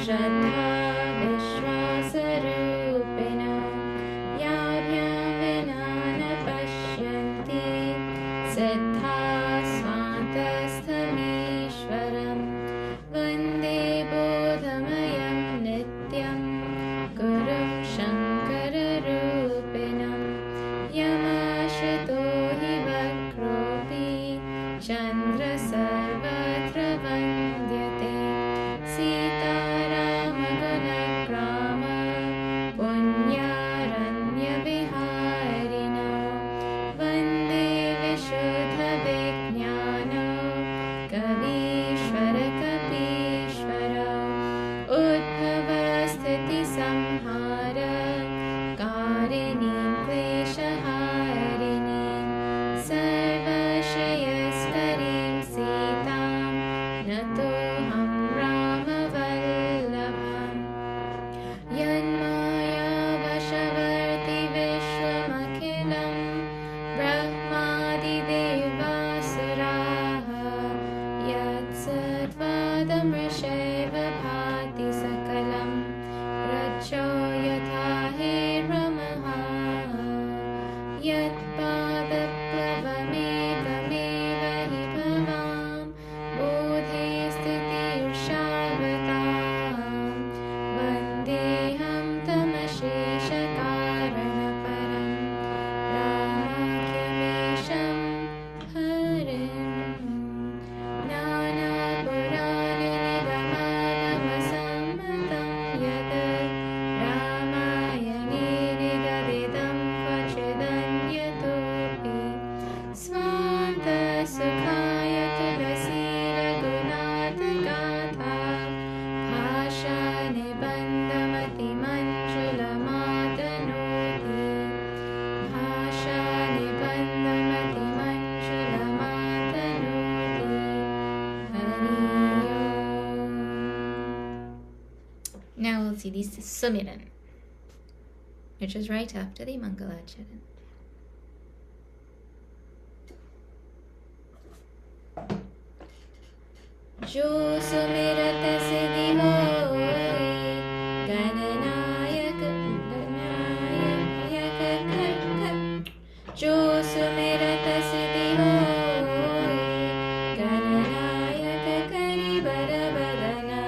Shraddha Vishwasarupiణ Yabhyam Vinana Pashyanti Siddha Svantastham Vande Bodhamayam Nityam Gurum Shankara Rupinam Yamashito hi Vakropi Chandra Sarvatra Vandyate Sitarama Gunagrama Punyaranya Viharino Vande Vishuddha Vijnano Kavishvara Kapishvara Udbhava Sthiti Samhara Karini Kleshaharini Sarvashayaskarim Sitam Natoham Ramavallabham Yanmaya Vashavarti Vishwamakhilam Brahmadi Devasuraha Yatsattvadam Risheva Bhati Sakalam Rajo Yatha Hiramaha Yat Padaplavamekhameva hi bhavam Bodhe Sthiti Urshavataam Vandeham Tamashesha Karanaparam Ramakyamesham Harim Nana Purana Nigamagama Sammatam Yada Ramayane Nigadidam Vachidanyatopi Swanta Sukhaya Tulasi Raghunatha Gatha Bhasha Nibandhamati Manjula Matanoti Bhasha Nibandhamati Manjula Matanoti Hari Om. Now we'll see this Sumiran, which is right after the Mangalacharan. Jo sumirat siddhi hoy gananayak Jo sumirat siddhi hoy gananayak kari barabadana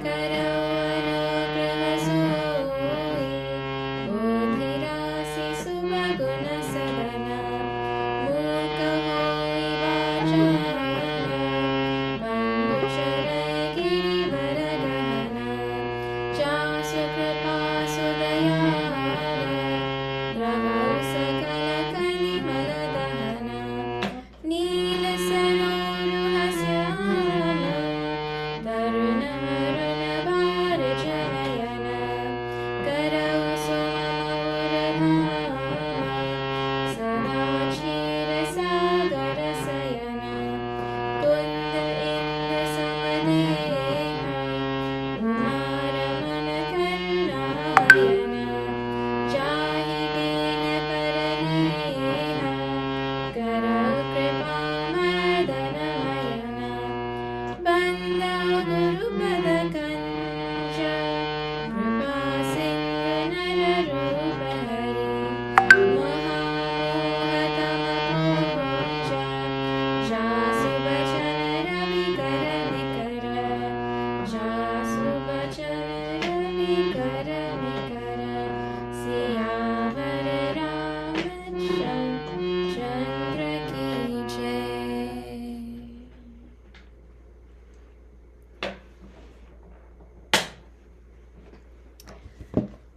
Karau anugraha soy bodhirasi subhaguna sadana Mukha hoy vachana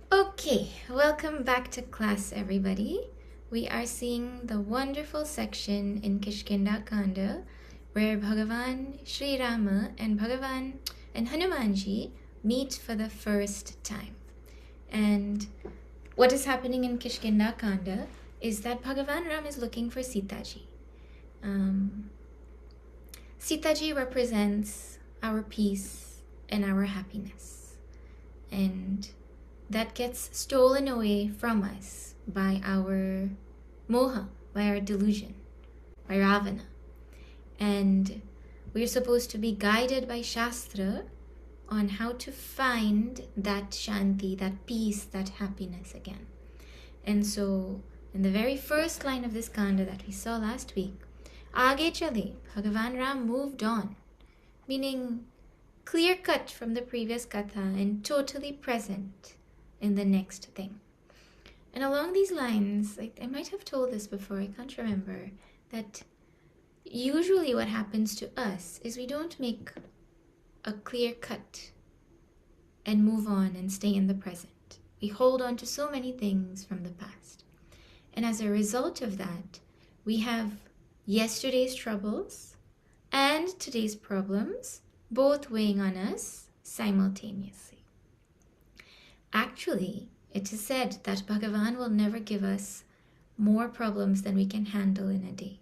Okay, welcome back to class, everybody. We are seeing the wonderful section in Kishkinda Kanda where Bhagavan, Sri Rama, and Bhagavan and Hanumanji meet for the first time. And what is happening in Kishkinda Kanda is that Bhagavan Ram is looking for Sitaji. Sitaji represents our peace and our happiness. And that gets stolen away from us by our moha, by our delusion, by Ravana. And we're supposed to be guided by Shastra on how to find that shanti, that peace, that happiness again. And so, in the very first line of this kanda that we saw last week, Aage chale, Bhagavan Ram moved on, meaning clear cut from the previous katha and totally present in the next thing. And along these lines, I might have told this before, I can't remember, that usually what happens to us is we don't make a clear cut and move on and stay in the present. We hold on to so many things from the past. And as a result of that, we have yesterday's troubles and today's problems both weighing on us simultaneously. Actually, it is said that Bhagavan will never give us more problems than we can handle in a day.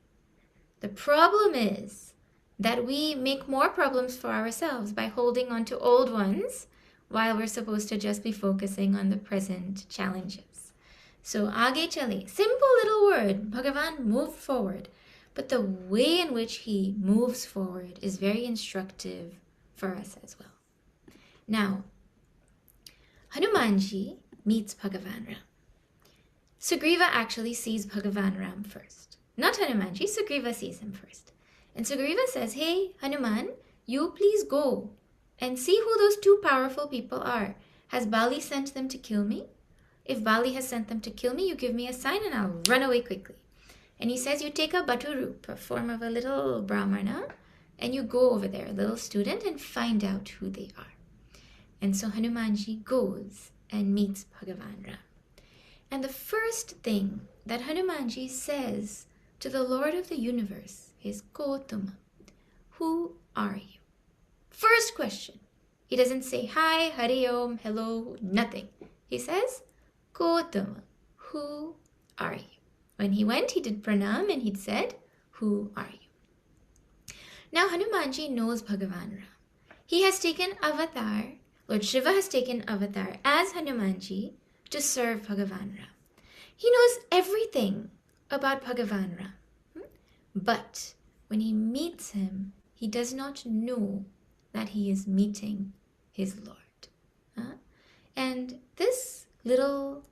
The problem is that we make more problems for ourselves by holding on to old ones while we're supposed to just be focusing on the present challenges. So, Aage chale, simple little word, Bhagavan moved forward. But the way in which he moves forward is very instructive for us as well. Now, Hanumanji meets Bhagavan Ram. Sugriva actually sees Bhagavan Ram first. Not Hanumanji, Sugriva sees him first. And Sugriva says, hey, Hanuman, you please go and see who those two powerful people are. Has Bali sent them to kill me? If Bali has sent them to kill me, you give me a sign and I'll run away quickly. And he says you take a baturup, a form of a little brahmana, and you go over there, a little student, and find out who they are. And so Hanumanji goes and meets Bhagavan Ram. And the first thing that Hanumanji says to the Lord of the universe is, Gotama, who are you? First question. He doesn't say, hi, Hari Om, hello, nothing. He says, Gotama, who are you? When he went, he did pranam and he'd said, who are you? Now Hanumanji knows Bhagavan Ram. He has taken avatar, Lord Shiva has taken avatar as Hanumanji to serve Bhagavan Ram. He knows everything about Bhagavan Ram. But when he meets him, he does not know that he is meeting his Lord. And this little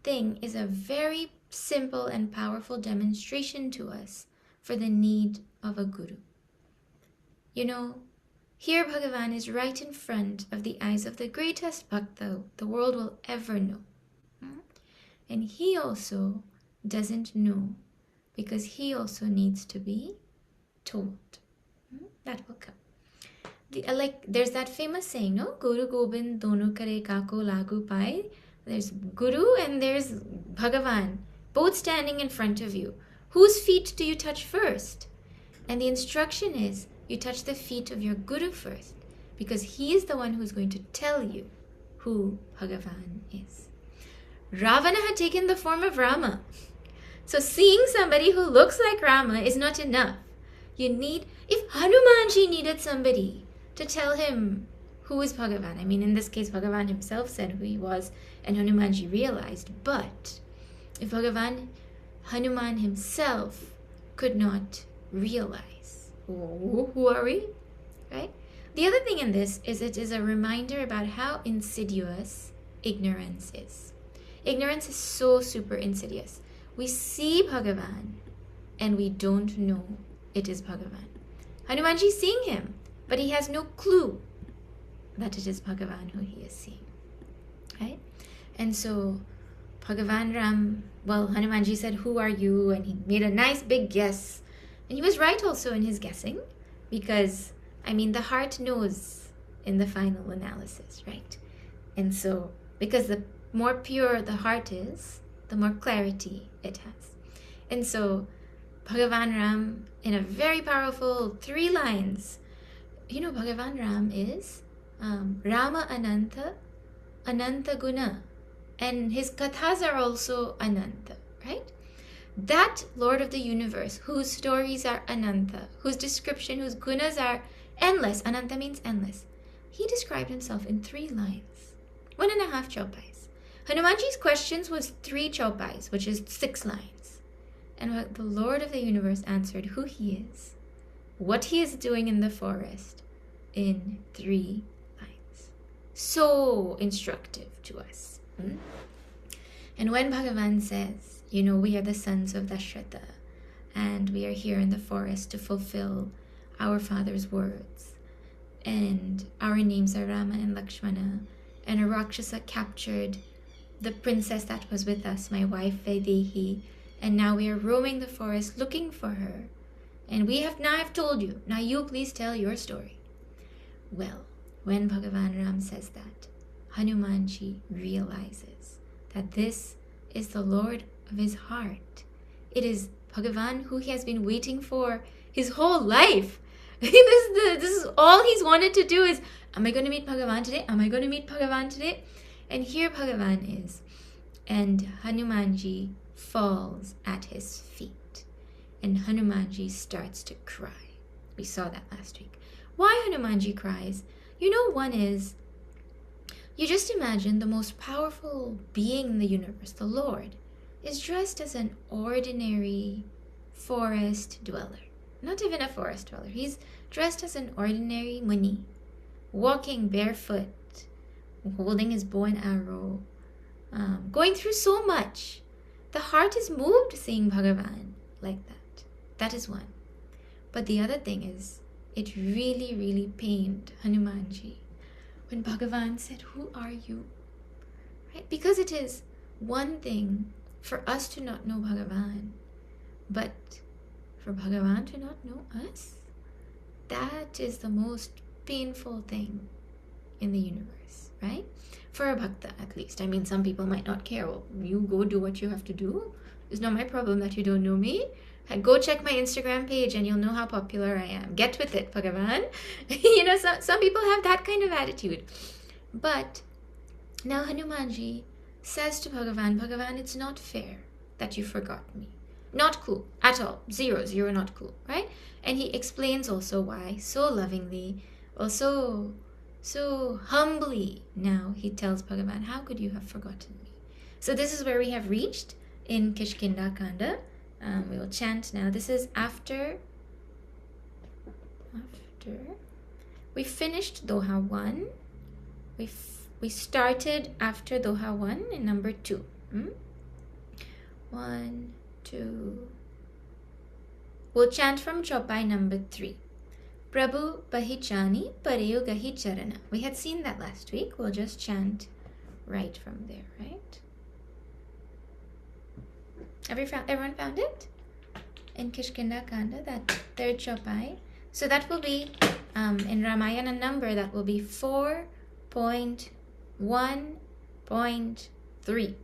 thing is a very simple and powerful demonstration to us for the need of a guru. You know, here Bhagavan is right in front of the eyes of the greatest Bhakta the world will ever know. And he also doesn't know because he also needs to be told. That will come. There's that famous saying, no? Guru Gobind dono kare kako lagu pai. There's Guru and there's Bhagavan, both standing in front of you. Whose feet do you touch first? And the instruction is, you touch the feet of your Guru first, because he is the one who's going to tell you who Bhagavan is. Ravana had taken the form of Rama. So seeing somebody who looks like Rama is not enough. If Hanumanji needed somebody to tell him who is Bhagavan, I mean in this case Bhagavan himself said who he was and Hanumanji realized, but if Hanuman himself could not realize, who are we? Right? The other thing in this is it is a reminder about how insidious ignorance is. Ignorance is so super insidious. We see Bhagavan and we don't know it is Bhagavan. Hanumanji is seeing him, but he has no clue that it is Bhagavan who he is seeing. Right? And so Bhagavan Ram, Hanumanji said, who are you? And he made a nice big guess. And he was right also in his guessing, because, the heart knows in the final analysis, right? And so, because the more pure the heart is, the more clarity it has. And so, Bhagavan Ram, in a very powerful 3 lines, Bhagavan Ram is Rama Ananta, Ananta Guna. And his kathas are also Ananta, right? That Lord of the universe, whose stories are Ananta, whose description, whose gunas are endless. Ananta means endless. He described himself in 3 lines, 1.5 chaupais. Hanumanji's questions was 3 chaupais, which is 6 lines. And the Lord of the universe answered who he is, what he is doing in the forest, in 3 lines. so instructive to us. And when Bhagavan says, we are the sons of Dashrata, and we are here in the forest to fulfill our father's words, and our names are Rama and Lakshmana, and a Rakshasa captured the princess that was with us, my wife Vaidehi, and now we are roaming the forest looking for her. And I've told you, now you please tell your story. Well, when Bhagavan Ram says that, Hanumanji realizes that this is the Lord of his heart. It is Bhagavan who he has been waiting for his whole life. This is all he's wanted to do is, am I going to meet Bhagavan today? Am I going to meet Bhagavan today? And here Bhagavan is. And Hanumanji falls at his feet. And Hanumanji starts to cry. We saw that last week. Why Hanumanji cries? One is, you just imagine the most powerful being in the universe, the Lord, is dressed as an ordinary forest dweller. Not even a forest dweller. He's dressed as an ordinary muni, walking barefoot, holding his bow and arrow, going through so much. The heart is moved seeing Bhagavan like that. That is one. But the other thing is, it really, really pained Hanumanji when Bhagavan said, "Who are you?" Right? Because it is one thing for us to not know Bhagavan, but for Bhagavan to not know us, that is the most painful thing in the universe, right? For a Bhakta, at least. I mean, some people might not care. Well, you go do what you have to do. It's not my problem that you don't know me. Go check my Instagram page and you'll know how popular I am. Get with it, Bhagavan. Some people have that kind of attitude. But now Hanumanji says to Bhagavan, Bhagavan, it's not fair that you forgot me. Not cool at all. Zero, not cool, right? And he explains also why, so lovingly, also so humbly. Now he tells Bhagavan, how could you have forgotten me? So this is where we have reached in Kishkinda Kanda. We will chant now. This is after we finished Doha 1. We started after Doha 1 in number 2. 1, 2. We'll chant from Chopai number 3. Prabhu Pahichani Pareyo Gahi Charana. We had seen that last week. We'll just chant right from there, right? Everyone found it? In Kishkinda Kanda, that third Chopai. So that will be, in Ramayana number, that will be 4.1.3.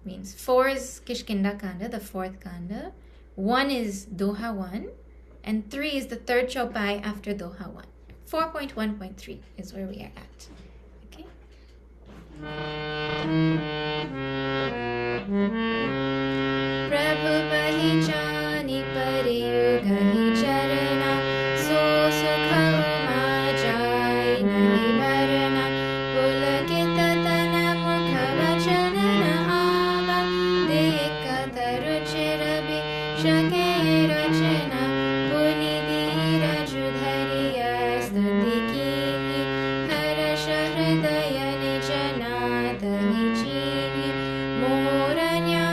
Means 4 is Kishkinda Kanda, the fourth Kanda. 1 is Doha 1. And 3 is the third Chopai after Doha 1. 4.1.3 is where we are at. Okay? Prabhu Pahichani Pareyo Gahi Charana So Sukha Uma Jai Nahi Bharana Pulakita Tana Mukha Vachana Na Ava Dekha Taruchirabi Shake Rachana Puni Dira Judhariya Stuti Kini Hara Shahridaya Nijana Dahi Chini Moranya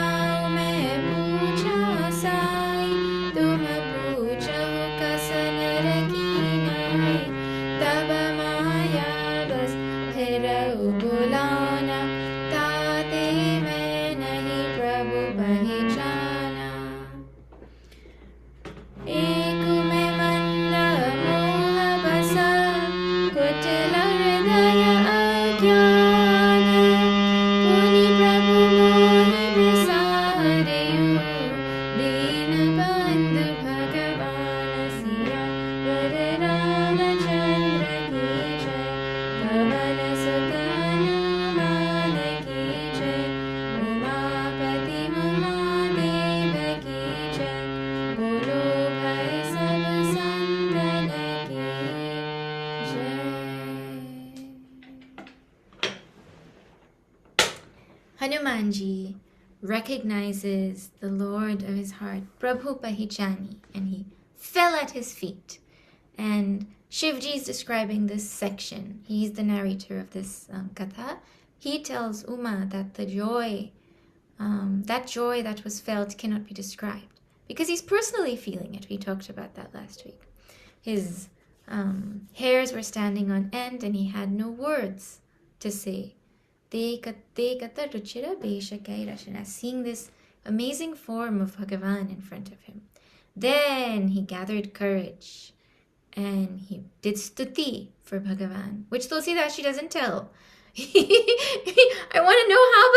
Hanumanji recognizes the Lord of his heart, Prabhu Pahichani, and he fell at his feet. And Shivji is describing this section. He's the narrator of this katha. He tells Uma that the joy, that joy that was felt cannot be described because he's personally feeling it. We talked about that last week. His hairs were standing on end and he had no words to say. Seeing this amazing form of Bhagavan in front of him. Then he gathered courage and he did stuti for Bhagavan, which Tulsidas she doesn't tell. I want to know how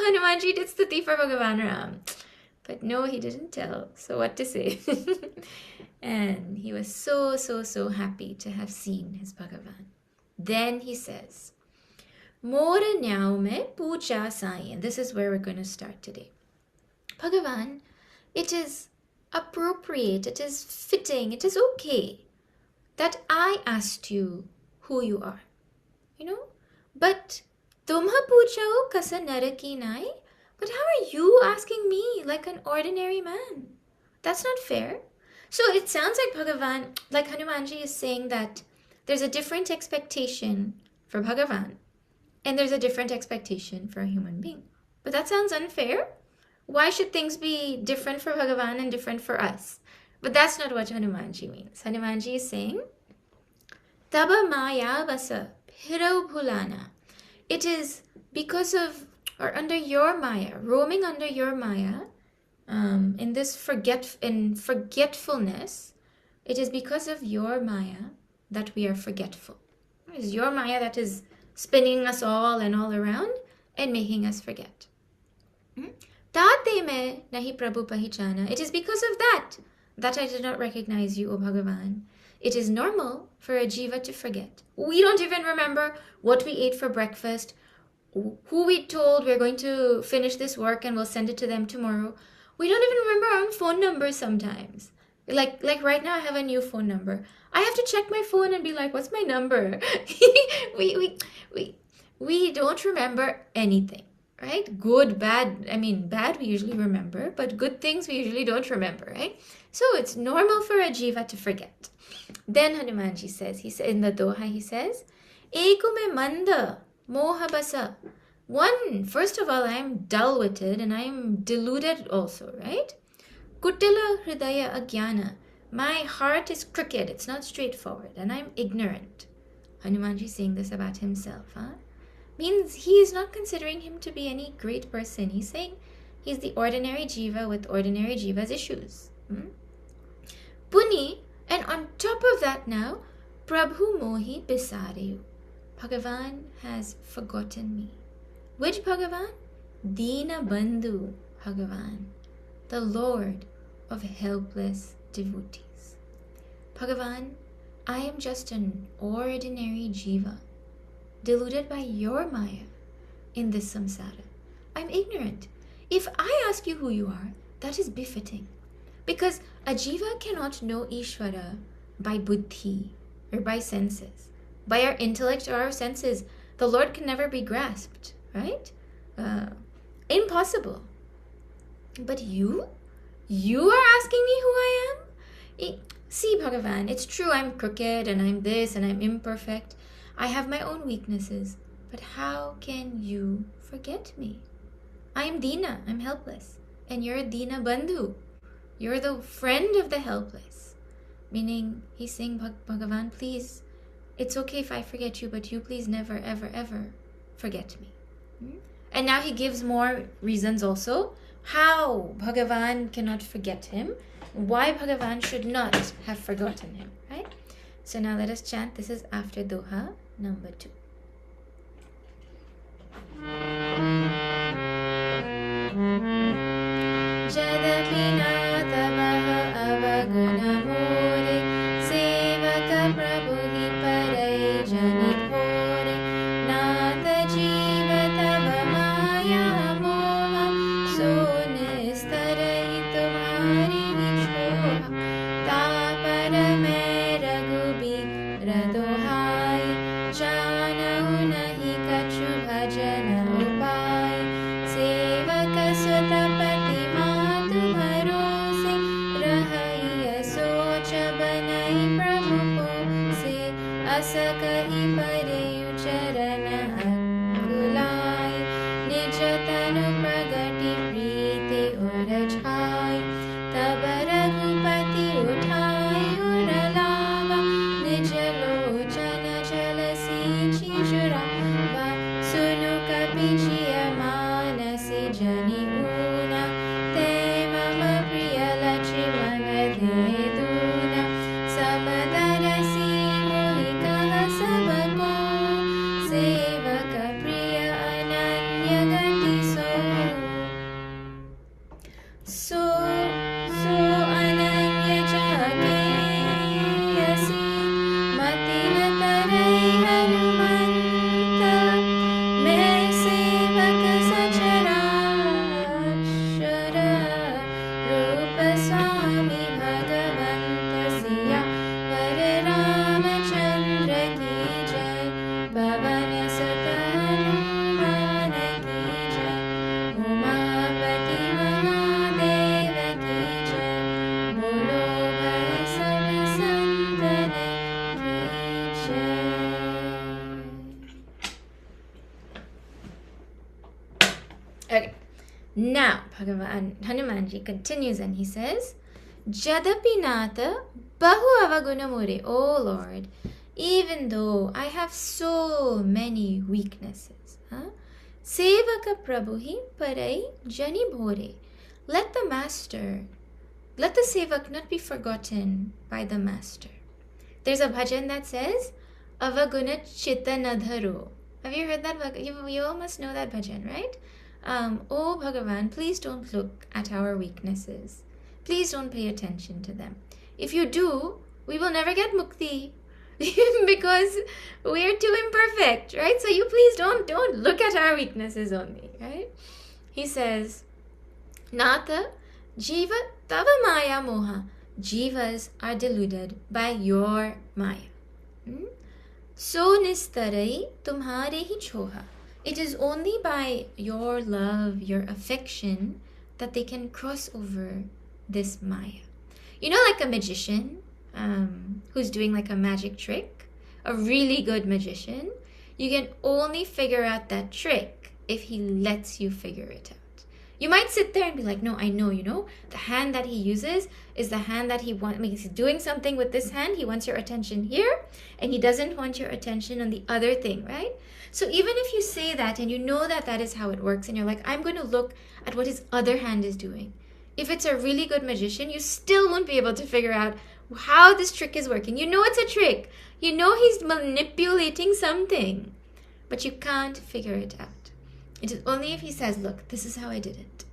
Hanumanji did stuti for Bhagavan Ram. But no, he didn't tell. So what to say? And he was so happy to have seen his Bhagavan. Then he says, Mora nyao me puja sayin. This is where we're going to start today. Bhagavan, it is appropriate, it is fitting, it is okay that I asked you who you are. But tumha puchao kasa naraki nai. But how are you asking me like an ordinary man? That's not fair. So it sounds like Bhagavan, like Hanumanji is saying that there's a different expectation for Bhagavan and there's a different expectation for a human being. But that sounds unfair. Why should things be different for Bhagavan and different for us? But that's not what Hanumanji means. Hanumanji is saying, Taba maya vasa phirau bhulana. It is because of, or under your maya, roaming under your maya, in this forgetfulness, it is because of your maya that we are forgetful. It is your maya that is spinning us all and all around and making us forget. Tate me nahi prabhu pahichana. It is because of that I did not recognize you, O Bhagavan. It is normal for a jiva to forget. We don't even remember what we ate for breakfast, who we told we're going to finish this work and we'll send it to them tomorrow. We don't even remember our own phone numbers sometimes. Like right now I have a new phone number. I have to check my phone and be like, what's my number? we don't remember anything. Right? Good, bad. Bad we usually remember, but good things we usually don't remember, right? So it's normal for a jiva to forget. Then Hanumanji says, in the Doha, he says, Ekume manda moha basa. One, first of all, I am dull-witted and I am deluded also, right? Kutila hridaya agyana. My heart is crooked, it's not straightforward, and I'm ignorant. Hanumanji is saying this about himself, means he is not considering him to be any great person. He's saying he's the ordinary jiva with ordinary jiva's issues. Puni, and on top of that now, Prabhu mohi bisareyu. Bhagavan has forgotten me. Which Bhagavan? Dina Bandhu Bhagavan, the Lord of helpless devotees. Bhagavan, I am just an ordinary jiva, deluded by your maya in this samsara. I'm ignorant. If I ask you who you are, that is befitting. Because a jiva cannot know Ishvara by buddhi or by senses. By our intellect or our senses, the Lord can never be grasped, right? Impossible. But you are asking me who I am? See, Bhagavan, it's true I'm crooked and I'm this and I'm imperfect. I have my own weaknesses, but how can you forget me? I am Dina, I'm helpless, and you're Dina Bandhu. You're the friend of the helpless. Meaning, he's saying, Bhagavan, please, it's okay if I forget you, but you please never, ever, ever forget me. And now he gives more reasons also, how Bhagavan cannot forget him, why Bhagavan should not have forgotten him, right? So now let us chant. This is after Doha number 2. Jadapina tavaha avaguna more sevaka prabhuhi parai janithore nata jiva tava maya moha sonistarai tumhari vichoha tapara me raghubi radohai janahu nahi kachu bhajana upai sevaka sutapati matu bharose rahaiya socha banai prabhu ko Vichya Manasi Jani Una Te Mama Priya Lachimana Deduna Samadarasi Mohikaha Sabako Sevaka Priya Ananya Gati So Ananya Jake Yasi Matina Tarai Hanumanta Me Sevaka Sacharachara Rupa Swami Bhagavanta Siya Hare Ramachandra Ki Jai Bhavana Sata Hanumana Ki Jai Umapati Mahadeva Ki Jai Bolo Bhai Sava Santana Ki Jai. Okay, now Bhagavan Hanumanji continues and he says, Jadapi Nata Bahu Avaguna Mure, O Lord, even though I have so many weaknesses, Sevaka Prabhuhi Parai Jani Bhore, let the Sevak not be forgotten by the master. There's a bhajan that says, Avaguna Chitanadharo. Have you heard that? You all must know that bhajan, right? Oh Bhagavan, please don't look at our weaknesses. Please don't pay attention to them. If you do, we will never get mukti because we're too imperfect, right? So you please don't look at our weaknesses only, right? He says, Nata Jiva Tava Maya Moha. Jivas are deluded by your Maya. So nistarai tumhare hi choha. It is only by your love, your affection, that they can cross over this Maya. You know, like a magician who's doing like a magic trick, a really good magician, you can only figure out that trick if he lets you figure it out. You might sit there and be like, no, I know, the hand that he uses is the hand that he wants. I mean, he's doing something with this hand. He wants your attention here, and he doesn't want your attention on the other thing, right? So even if you say that and you know that that is how it works, and you're like, I'm going to look at what his other hand is doing. If it's a really good magician, you still won't be able to figure out how this trick is working. You know it's a trick. You know he's manipulating something, but you can't figure it out. It is only if he says, look, this is how I did it,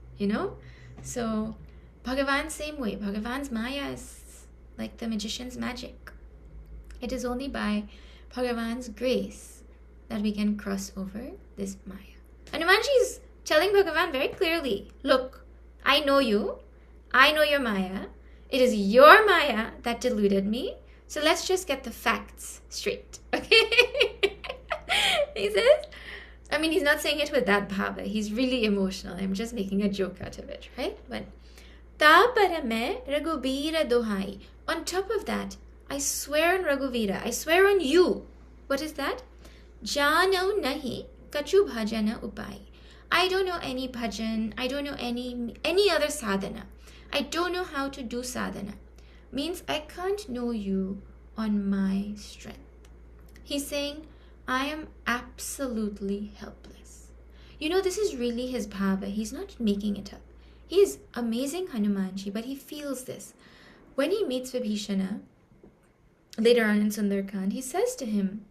So Bhagavan, same way. Bhagavan's Maya is like the magician's magic. It is only by Bhagavan's grace that we can cross over this Maya. Hanumanji is telling Bhagavan very clearly, look, I know you. I know your Maya. It is your Maya that deluded me. So let's just get the facts straight, okay? He says, I mean, he's not saying it with that bhava. He's really emotional. I'm just making a joke out of it, right? But Ta parame Raghuvira dohai. On top of that, I swear on Raghuvira. I swear on you. What is that? Jano nahi kachu bhajana upai. I don't know any bhajan. I don't know any other sadhana. I don't know how to do sadhana. Means I can't know you on my strength. He's saying, I am absolutely helpless. This is really his bhava. He's not making it up. He is amazing Hanumanji, but he feels this. When he meets Vibhishana, later on in Sundarkand, he says to him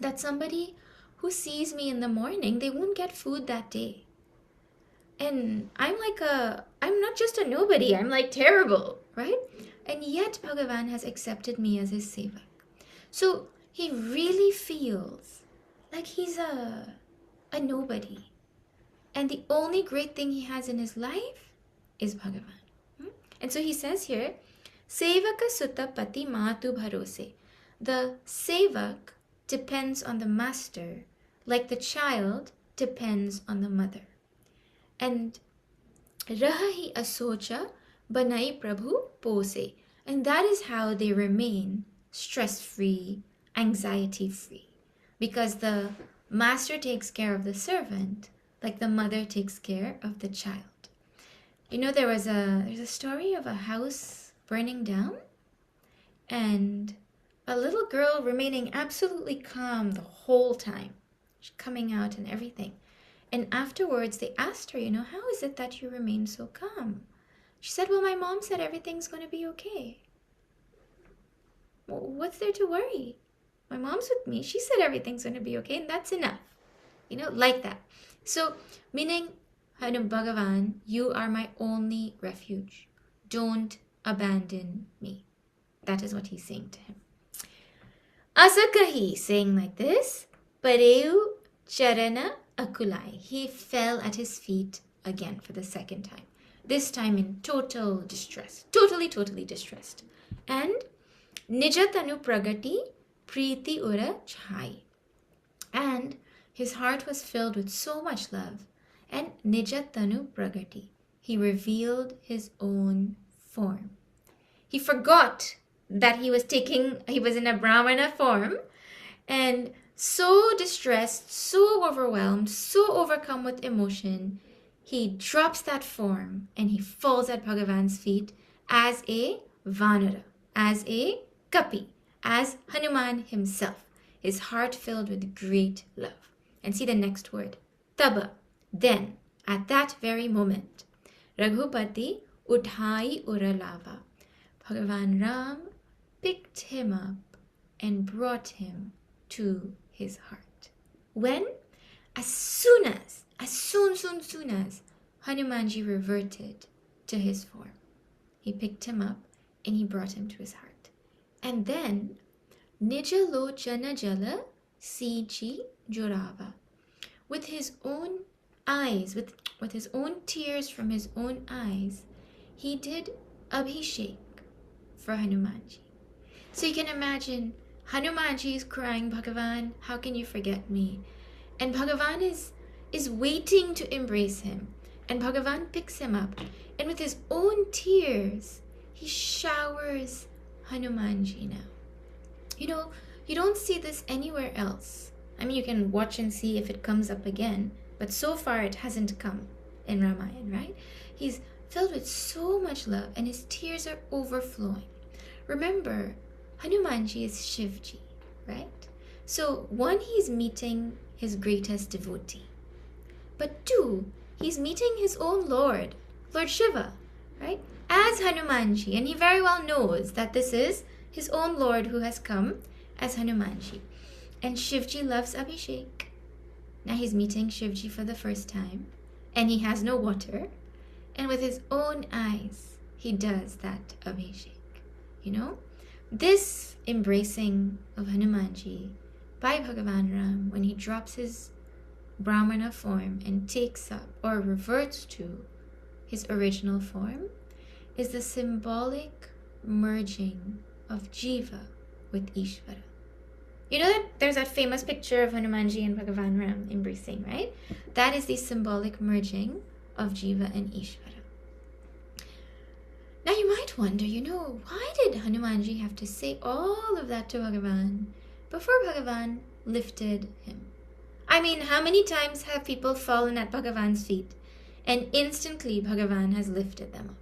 that somebody who sees me in the morning, they won't get food that day. And I'm not just a nobody, I'm like terrible, right? And yet Bhagavan has accepted me as his sevak. So he really feels like he's a nobody. And the only great thing he has in his life is Bhagavan. And so he says here, Sevaka sutta pati matu bharose. The sevak depends on the master like the child depends on the mother. And rahahi asocha banai prabhu pose. And that is how they remain stress-free, anxiety-free. Because the master takes care of the servant like the mother takes care of the child. There's a story of a house burning down and a little girl remaining absolutely calm the whole time. She's coming out and everything. And afterwards, they asked her, how is it that you remain so calm? She said, well, my mom said everything's going to be okay. Well, what's there to worry? My mom's with me. She said everything's going to be okay, and that's enough. Like that. So, meaning, Bhagavan, you are my only refuge. Don't abandon me. That is what he's saying to him. Asakahi, saying like this, Pareu Charana Akulai. He fell at his feet again for the second time. This time in total distress. Totally distressed. And Nijatanu Pragati Preeti Ura Chai. And his heart was filled with so much love. And Nijatanu Pragati. He revealed his own form. He forgot that he was in a Brahmana form, and so distressed, so overwhelmed, so overcome with emotion, he drops that form and he falls at Bhagavan's feet as a Vanara, as a Kapi, as Hanuman himself, his heart filled with great love. And see the next word, Taba. Then, at that very moment, Raghupati Uthai Uralava. Bhagavan Ram picked him up and brought him to his heart. When? As soon as Hanumanji reverted to his form, he picked him up and he brought him to his heart. And then, Nijalochana Jala Sichi Jorava. With his own eyes, with his own tears from his own eyes, he did Abhishek for Hanumanji. So you can imagine, Hanumanji is crying, Bhagavan, how can you forget me? And Bhagavan is waiting to embrace him. And Bhagavan picks him up. And with his own tears, he showers Hanumanji now. You don't see this anywhere else. I mean, you can watch and see if it comes up again. But so far, it hasn't come in Ramayana, right? He's filled with so much love and his tears are overflowing. Remember, Hanumanji is Shivji, right? So, one, he's meeting his greatest devotee. But two, he's meeting his own Lord, Lord Shiva, right? As Hanumanji. And he very well knows that this is his own Lord who has come as Hanumanji. And Shivji loves Abhishek. Now he's meeting Shivji for the first time. And he has no water. And with his own eyes, he does that Abhishek. This embracing of Hanumanji by Bhagavan Ram, when he drops his Brahmana form and takes up or reverts to his original form, is the symbolic merging of Jiva with Ishvara. You know that there's that famous picture of Hanumanji and Bhagavan Ram embracing, right? That is the symbolic merging of Jiva and Ishvara. Now you might wonder, why did Hanumanji have to say all of that to Bhagavan before Bhagavan lifted him? I mean, how many times have people fallen at Bhagavan's feet and instantly Bhagavan has lifted them up?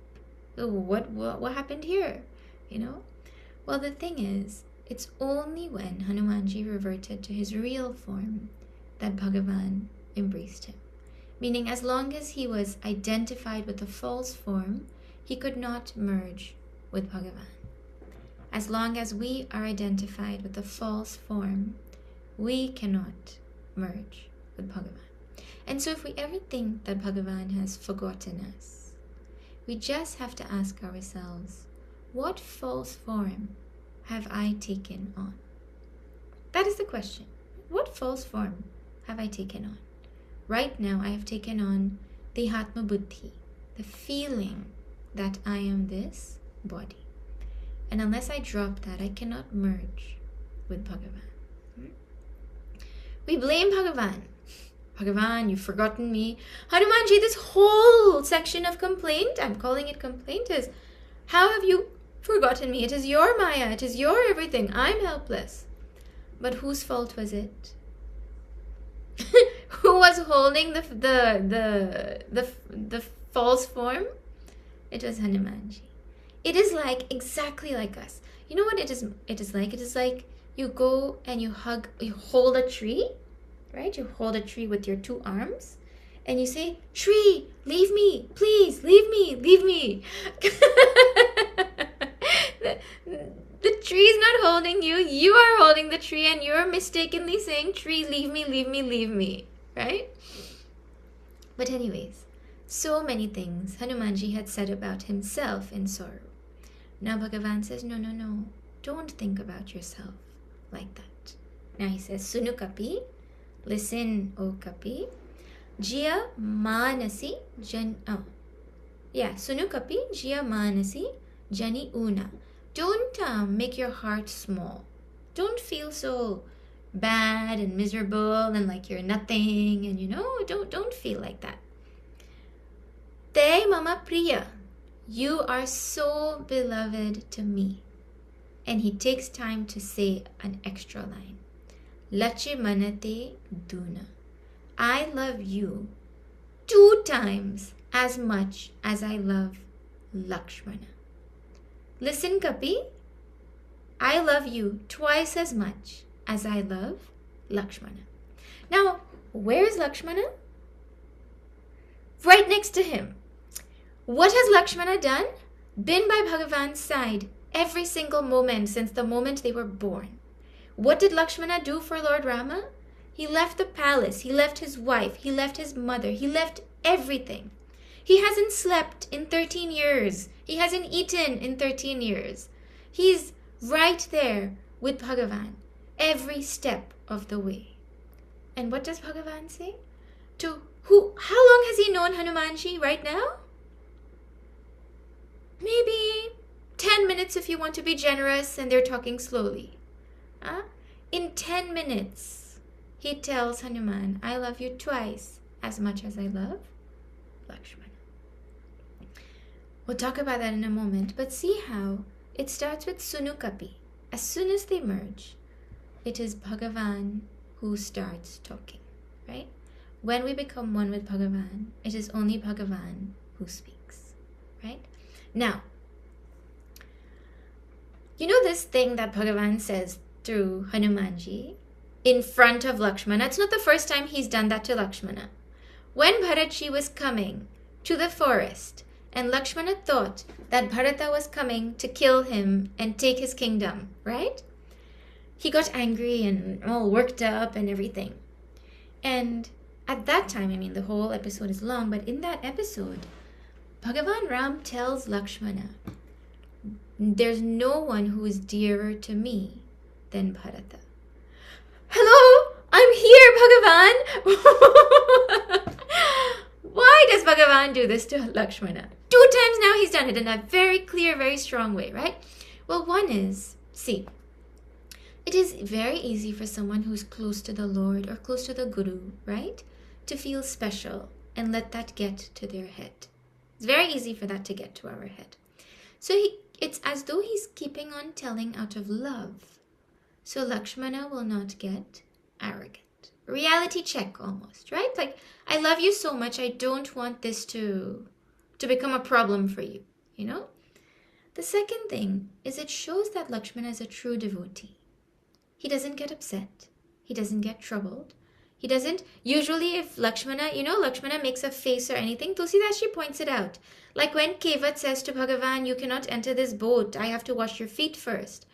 So what happened here? Well, the thing is, it's only when Hanumanji reverted to his real form that Bhagavan embraced him. Meaning, as long as he was identified with the false form, he could not merge with Bhagavan. As long as we are identified with the false form, we cannot merge with Bhagavan. And so if we ever think that Bhagavan has forgotten us, we just have to ask ourselves, what false form have I taken on? That is the question. What false form have I taken on? Right now, I have taken on the Hatma Buddhi, the feeling that I am this body. And unless I drop that, I cannot merge with Bhagavan. We blame Bhagavan. Bhagavan, you've forgotten me. Hanumanji, this whole section of complaint, I'm calling it complaint, is how have you forgotten me? It is your Maya, it is your everything. I'm helpless. But whose fault was it? Who was holding the false form? It was Hanumanji. It is exactly like us. You know what it is like? It is like you go and you hold a tree, right? You hold a tree with your two arms and you say, "Tree, leave me, please, leave me, leave me." The tree is not holding you. You are holding the tree, and you're mistakenly saying, "Tree, leave me, leave me, leave me." Right? But anyways, so many things Hanumanji had said about himself in sorrow. Now Bhagavan says, no, no, no. Don't think about yourself like that. Now he says, "Sunu kapi," listen, O kapi. Jia manasi Sunu kapi jia manasi jani una. Don't make your heart small. Don't feel so bad and miserable and like you're nothing, and don't feel like that. Te mama priya. You are so beloved to me. And he takes time to say an extra line. Lachimanate duna. I love you 2 times as much as I love Lakshmana. Listen, Kapi, I love you twice as much as I love Lakshmana. Now, where's Lakshmana? Right next to him. What has Lakshmana done? Been by Bhagavan's side every single moment since the moment they were born. What did Lakshmana do for Lord Rama? He left the palace, he left his wife, he left his mother, he left everything. He hasn't slept in 13 years. He hasn't eaten in 13 years. He's right there with Bhagavan every step of the way. And what does Bhagavan say? How long has he known Hanumanji right now? Maybe 10 minutes if you want to be generous and they're talking slowly. In 10 minutes, he tells Hanuman, I love you twice as much as I love Lakshmana. We'll talk about that in a moment, but see how it starts with Sunu Kapi. As soon as they merge, it is Bhagavan who starts talking, right? When we become one with Bhagavan, it is only Bhagavan who speaks, right? Now, you know this thing that Bhagavan says through Hanumanji in front of Lakshmana? It's not the first time he's done that to Lakshmana. When Bharatji was coming to the forest, and Lakshmana thought that Bharata was coming to kill him and take his kingdom, right? He got angry and all worked up and everything. And at that time, the whole episode is long, but in that episode, Bhagavan Ram tells Lakshmana, there's no one who is dearer to me than Bharata. Hello, I'm here, Bhagavan. Why does Bhagavan do this to Lakshmana? 2 times now he's done it in a very clear, very strong way, right? Well, one is, see, it is very easy for someone who's close to the Lord or close to the Guru, right, to feel special and let that get to their head. It's very easy for that to get to our head. So it's as though he's keeping on telling out of love. So Lakshmana will not get arrogant. Reality check almost, right? Like, I love you so much, I don't want this to become a problem for you, The second thing is it shows that Lakshmana is a true devotee. He doesn't get upset. He doesn't get troubled. He doesn't, usually if Lakshmana makes a face or anything, Tulsidas, she points it out. Like when Kevat says to Bhagavan, you cannot enter this boat, I have to wash your feet first.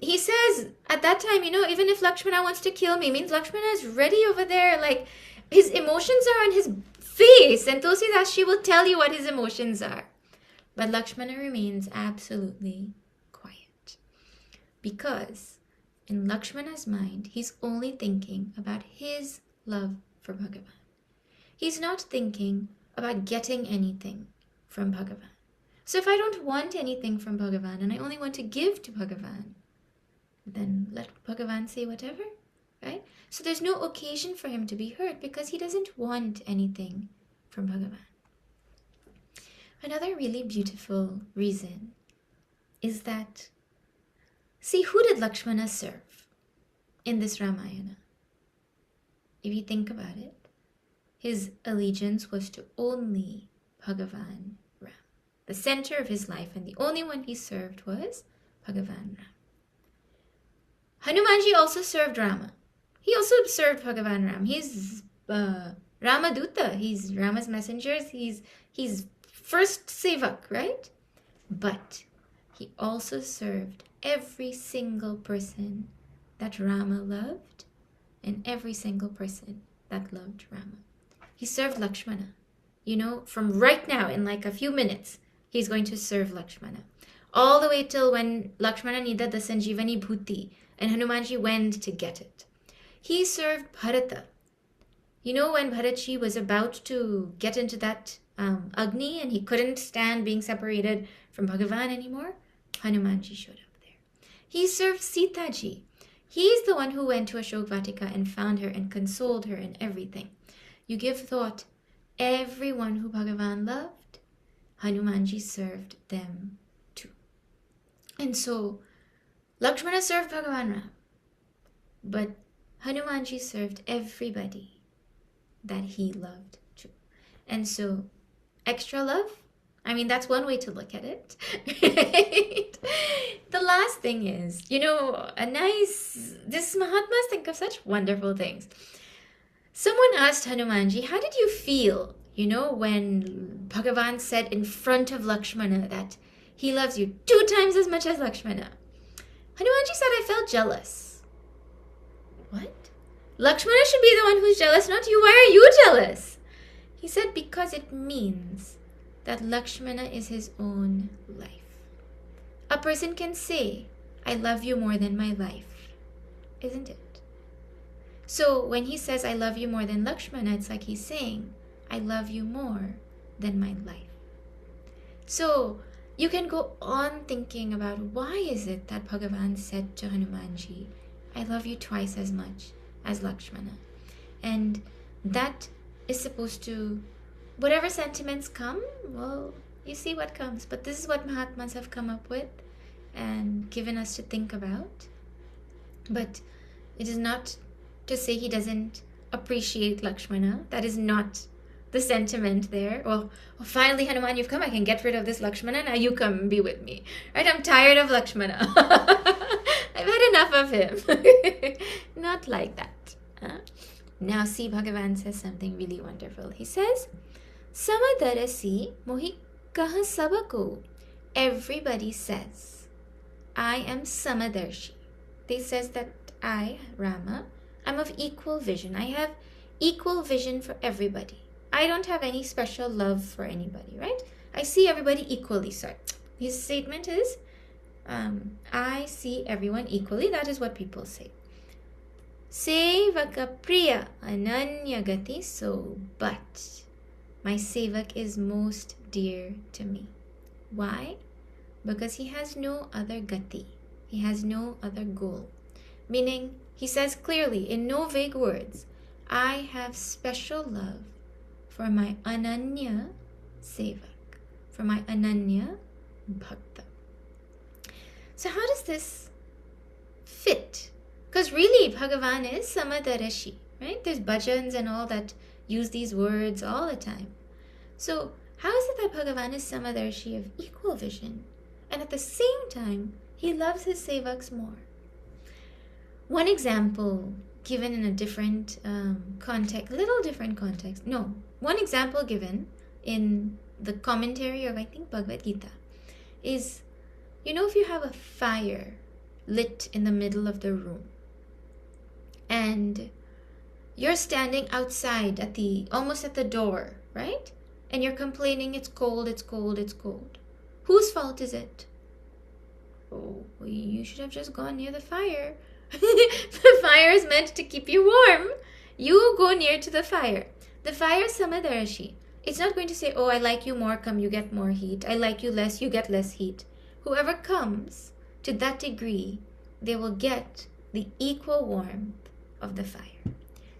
He says at that time, even if Lakshmana wants to kill me, means Lakshmana is ready over there, like his emotions are on his face, and Tulsidas, she will tell you what his emotions are. But Lakshmana remains absolutely quiet. Because in Lakshmana's mind, he's only thinking about his love for Bhagavan. He's not thinking about getting anything from Bhagavan. So if I don't want anything from Bhagavan and I only want to give to Bhagavan, then let Bhagavan say whatever, right? So there's no occasion for him to be hurt because he doesn't want anything from Bhagavan. Another really beautiful reason is that, see, who did Lakshmana serve in this Ramayana? If you think about it, his allegiance was to only Bhagavan Ram. The center of his life and the only one he served was Bhagavan Ram. Hanumanji also served Rama. He also served Bhagavan Ram. He's Ramaduta, he's Rama's messenger, he's first sevak, right? But he also served every single person that Rama loved and every single person that loved Rama. He served Lakshmana. You know, from right now, in like a few minutes, he's going to serve Lakshmana. All the way till when Lakshmana needed the Sanjeevani Bhuti and Hanumanji went to get it. He served Bharata. You know, when Bharatji was about to get into that Agni and he couldn't stand being separated from Bhagavan anymore, Hanumanji showed up there. He served Sita Ji. He's the one who went to Ashok Vatika and found her and consoled her and everything. You give thought, everyone who Bhagavan loved, Hanumanji served them too. And so, Lakshmana served Bhagavan Ram, but Hanumanji served everybody that he loved too. And so, extra love, I mean, that's one way to look at it. Right? The last thing is, you know, this Mahatmas think of such wonderful things. Someone asked Hanumanji, how did you feel, you know, when Bhagavan said in front of Lakshmana that he loves you 2 times as much as Lakshmana? Hanumanji said, I felt jealous. What? Lakshmana should be the one who's jealous, not you. Why are you jealous? He said, because it means that Lakshmana is his own life. A person can say, I love you more than my life, isn't it? So when he says, I love you more than Lakshmana, it's like he's saying, I love you more than my life. So you can go on thinking about why is it that Bhagavan said to Hanumanji, I love you twice as much as Lakshmana. And that is supposed to, whatever sentiments come, well, you see what comes. But this is what Mahatmas have come up with and given us to think about. But it is not to say he doesn't appreciate Lakshmana. That is not the sentiment there. Well, finally, Hanuman, you've come. I can get rid of this Lakshmana. Now you come and be with me. Right? I'm tired of Lakshmana. I've had enough of him. Not like that. Now see, Bhagavan says something really wonderful. He says, Samadarasi mohi kaha sabako. Everybody says, I am Samadarshi. They says that I, Rama, I'm of equal vision. I have equal vision for everybody. I don't have any special love for anybody, right? I see everybody equally. So his statement is, I see everyone equally. That is what people say. Sevaka priya ananya gati, so but my sevak is most dear to me. Why? Because he has no other gati. He has no other goal. Meaning, he says clearly, in no vague words, I have special love for my ananya sevak, for my ananya bhakta. So how does this fit? Because really, Bhagavan is Samadarashi, right? There's bhajans and all that use these words all the time. So how is it that Bhagavan is Samadarashi of equal vision, and at the same time, he loves his sevaks more? One example given in a different context, little different context. No, one example given in the commentary of, I think, Bhagavad Gita is, you know, if you have a fire lit in the middle of the room and you're standing outside at almost at the door, right? And you're complaining, it's cold, it's cold, it's cold. Whose fault is it? Oh, well, you should have just gone near the fire. The fire is meant to keep you warm. You go near to the fire. The fire is Samadarashi. It's not going to say, oh, I like you more, come, you get more heat. I like you less, you get less heat. Whoever comes to that degree, they will get the equal warmth of the fire.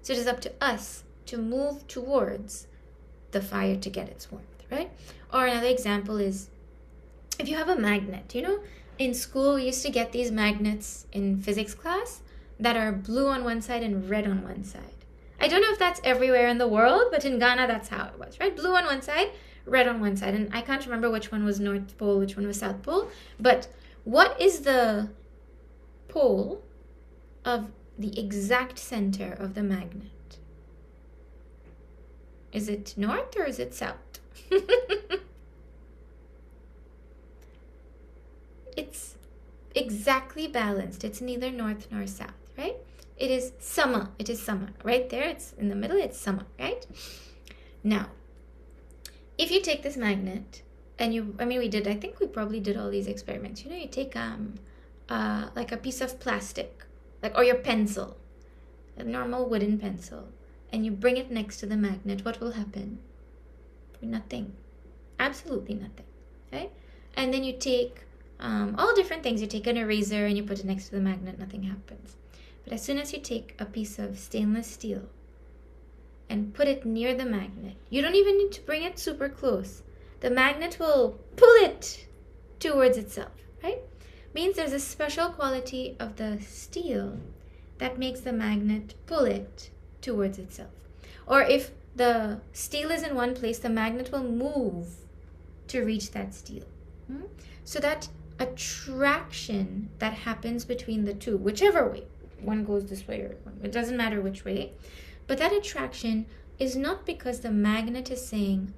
So it is up to us to move towards the fire to get its warmth, right? Or another example is, if you have a magnet, you know, in school we used to get these magnets in physics class that are blue on one side and red on one side. I don't know if that's everywhere in the world, but in Ghana that's how it was, right? Blue on one side, red on one side. And I can't remember which one was North Pole, which one was South Pole. But what is the pole of the exact center of the magnet? Is it north or is it south? It's exactly balanced. It's neither north nor south, right? It is sama. It is sama. Right there, it's in the middle, it's sama, right? Now, if you take this magnet and I think we probably did all these experiments. You take like a piece of plastic, or your pencil, a normal wooden pencil, and you bring it next to the magnet, what will happen? Nothing. Absolutely nothing, right? And then you take all different things. You take an eraser and you put it next to the magnet, nothing happens. But as soon as you take a piece of stainless steel and put it near the magnet, you don't even need to bring it super close. The magnet will pull it towards itself, right? Means there's a special quality of the steel that makes the magnet pull it towards itself. Or if the steel is in one place, the magnet will move to reach that steel. So that attraction that happens between the two, whichever way, one goes this way or it doesn't matter which way, but that attraction is not because the magnet is saying,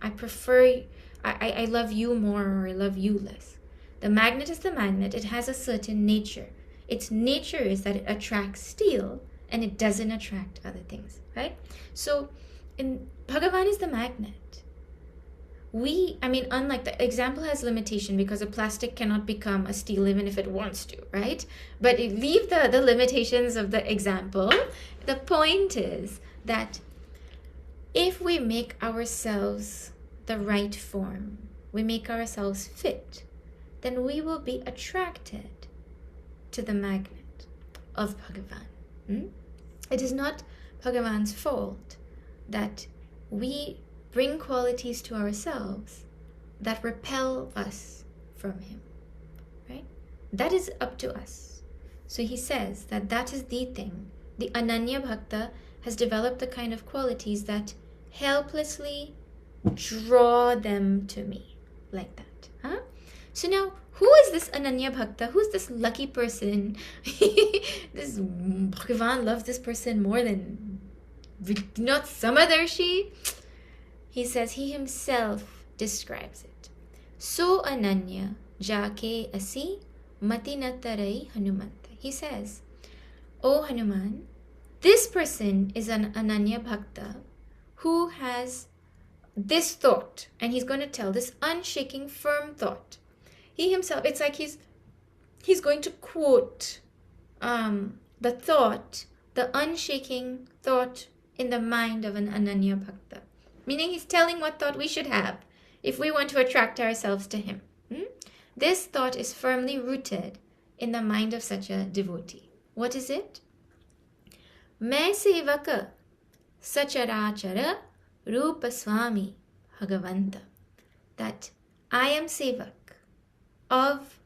I love you more or I love you less. The magnet is the magnet. It has a certain nature. Its nature is that it attracts steel and it doesn't attract other things, right? So Bhagavan is the magnet. Unlike the example has limitation because a plastic cannot become a steel even if it wants to, right? But leave the limitations of the example. The point is that if we make ourselves the right form, we make ourselves fit, then we will be attracted to the magnet of Bhagavan. It is not Bhagavan's fault that we bring qualities to ourselves that repel us from him, right? That is up to us. So he says that is the thing. The Ananya Bhakta has developed the kind of qualities that helplessly draw them to me, like that. So now, who is this Ananya Bhakta? Who's this lucky person? This Bhagavan loves this person more than not Samadarshi. He says he himself describes it. So Ananya Jake Asi Matinatarai Hanumanta. He says, O Hanuman, this person is an Ananya Bhakta who has this thought, and he's going to tell this unshaking, firm thought. He himself, it's like he's going to quote the thought, the unshaking thought in the mind of an Ananya Bhakta. Meaning he's telling what thought we should have if we want to attract ourselves to him. This thought is firmly rooted in the mind of such a devotee. What is it? Main sevaka sacharachara rupa swami bhagavanta. That I am sevak of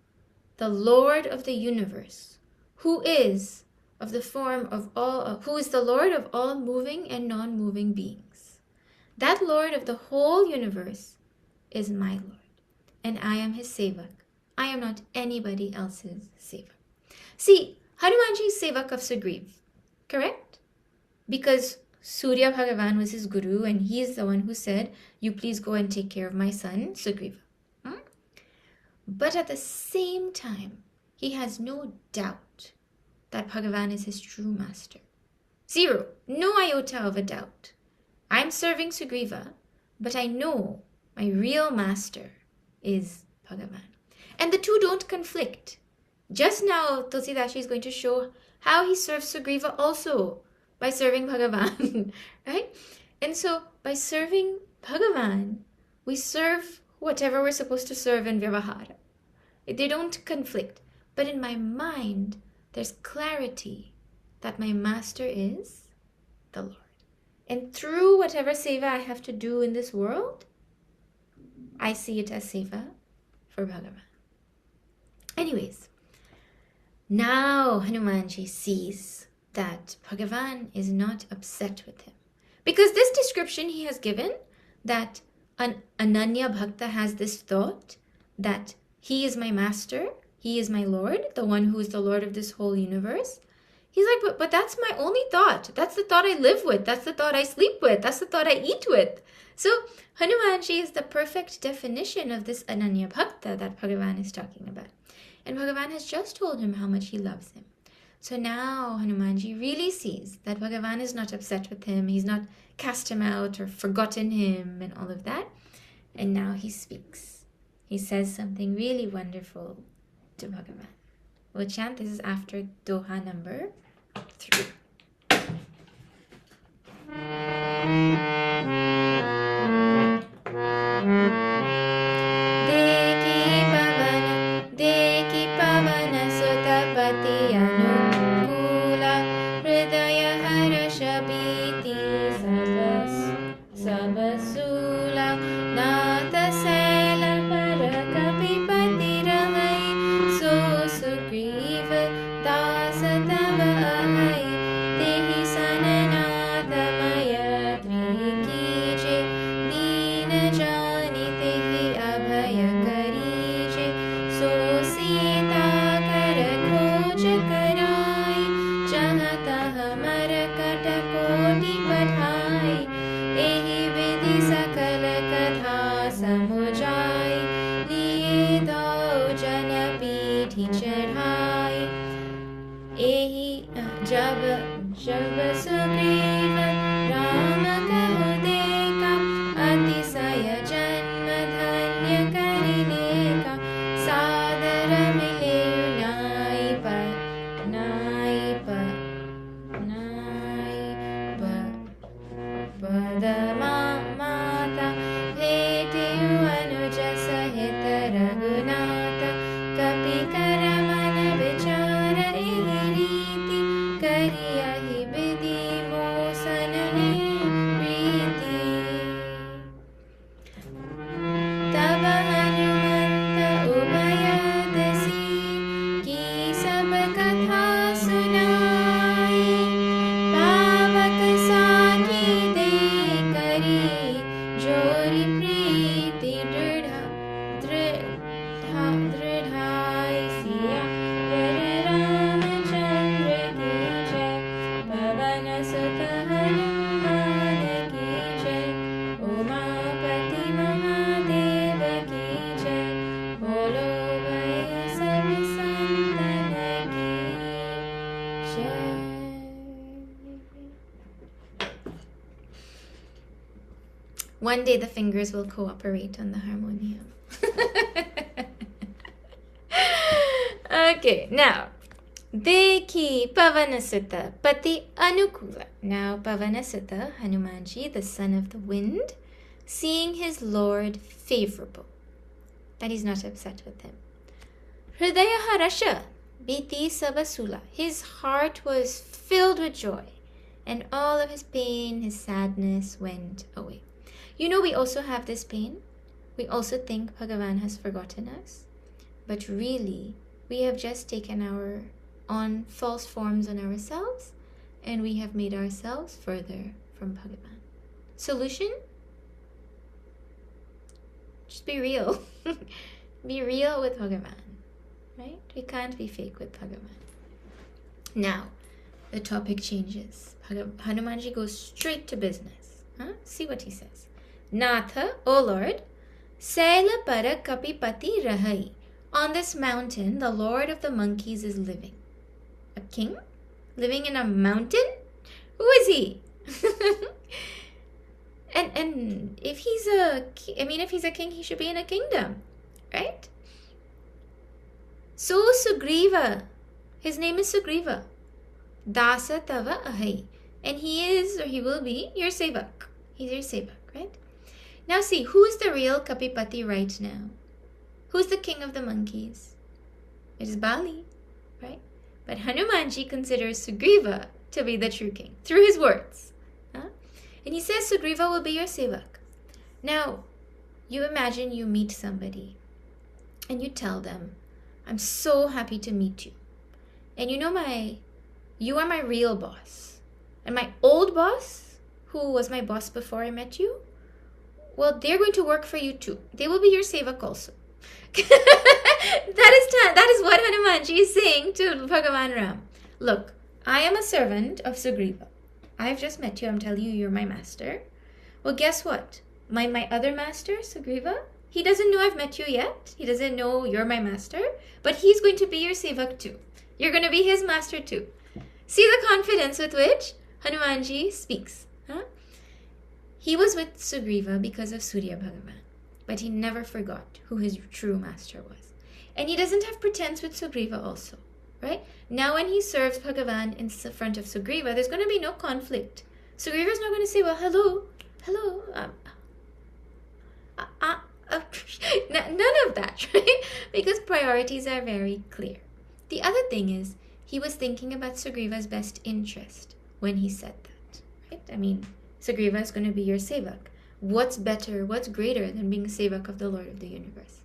the Lord of the universe, who is of the form of all, who is the Lord of all moving and non-moving beings. That Lord of the whole universe is my Lord, and I am his sevak. I am not anybody else's sevak. See, Hanumanji is sevak of Sugriv, correct? Because Surya Bhagavan was his guru, and he is the one who said, you please go and take care of my son, Sugriva. But at the same time, he has no doubt that Bhagavan is his true master. Zero, no iota of a doubt. I'm serving Sugriva, but I know my real master is Bhagavan. And the two don't conflict. Just now, Tulsidas is going to show how he serves Sugriva also by serving Bhagavan, right? And so, by serving Bhagavan, we serve whatever we're supposed to serve in Vyavahara. They don't conflict. But in my mind, there's clarity that my master is the Lord. And through whatever seva I have to do in this world, I see it as seva for Bhagavan. Anyways, now Hanumanji sees that Bhagavan is not upset with him. Because this description he has given, that an Ananya Bhakta has this thought that he is my master, he is my Lord, the one who is the Lord of this whole universe. He's like, but that's my only thought. That's the thought I live with. That's the thought I sleep with. That's the thought I eat with. So Hanumanji is the perfect definition of this Ananya Bhakta that Bhagavan is talking about. And Bhagavan has just told him how much he loves him. So now Hanumanji really sees that Bhagavan is not upset with him. He's not cast him out or forgotten him and all of that. And now he speaks. He says something really wonderful to Bhagavan. We'll chant. This is after Doha number 3. Deki pavana sutapati anukula hridaya harasha biti sabasula nata sela parakapipati rahai so sugriva dasa tava ahai tehi sananata maya trikije dina jani tehi abhaya karije so sita kar khoj karai jahata hamara kata koti padhai ehi vidhi sakal katha samujai liye dau jana piti chadhai ehi jab sugriva rama kahu deka atisaya janma dhanya karileka sadara mile padama mata bhete anuja sahita raghunata kapi karamana vichara ehi riti kariya hi vidhi mosanane priti tava hanumanta ubhayadasi ki sab katha sunai pavak saki de kari jori priti dridhai siya Hare Ramachandra ki jai Pavana Sutta Hanuman ki jai Umapati Mahadeva ki jai Bolo Bhaya Sab Santana ki jai. One day the fingers will cooperate on the harmonium. Okay, now Deki Pavanasutta Pati Anukula. Now Pavanasutta, Hanumanji, the son of the wind, seeing his lord favorable, that he's not upset with him. Hridaya Harasha Biti Sabasula. His heart was filled with joy, and all of his pain, his sadness went away. You know, we also have this pain. We also think Bhagavan has forgotten us. But really, we have just taken our on false forms on ourselves, and we have made ourselves further from Bhagavan. Solution? Just be real. Be real with Bhagavan. Right? We can't be fake with Bhagavan. Now, the topic changes. Hanumanji goes straight to business. See what he says. Natha, O Lord, Saila para kapipati rahai. On this mountain, the Lord of the monkeys is living. A king? Living in a mountain? Who is he? and if he's a king, he should be in a kingdom, right? So Sugriva, his name is Sugriva. Dasa tava ahai. And he is, or he will be, your sevak. He's your sevak, right? Now see, who's the real Kapipati right now? Who's the king of the monkeys? It is Bali, right? But Hanumanji considers Sugriva to be the true king through his words. And he says Sugriva will be your sevak. Now, you imagine you meet somebody and you tell them, I'm so happy to meet you. And you are my real boss. And my old boss, who was my boss before I met you, well, they're going to work for you too. They will be your sevak also. That is what Hanumanji is saying to Bhagavan Ram. Look, I am a servant of Sugriva. I've just met you. I'm telling you, you're my master. Well, guess what? My other master, Sugriva, he doesn't know I've met you yet. He doesn't know you're my master. But he's going to be your sevak too. You're going to be his master too. See the confidence with which Hanumanji speaks. Huh? He was with Sugriva because of Surya Bhagavan. But he never forgot who his true master was. And he doesn't have pretense with Sugriva also. Right? Now when he serves Bhagavan in front of Sugriva, there's going to be no conflict. Sugriva's not going to say, well, hello, none of that, right? Because priorities are very clear. The other thing is, he was thinking about Sugriva's best interest when he said that, right? I mean, Sugriva is going to be your sevak. What's better, what's greater than being a sevak of the Lord of the universe?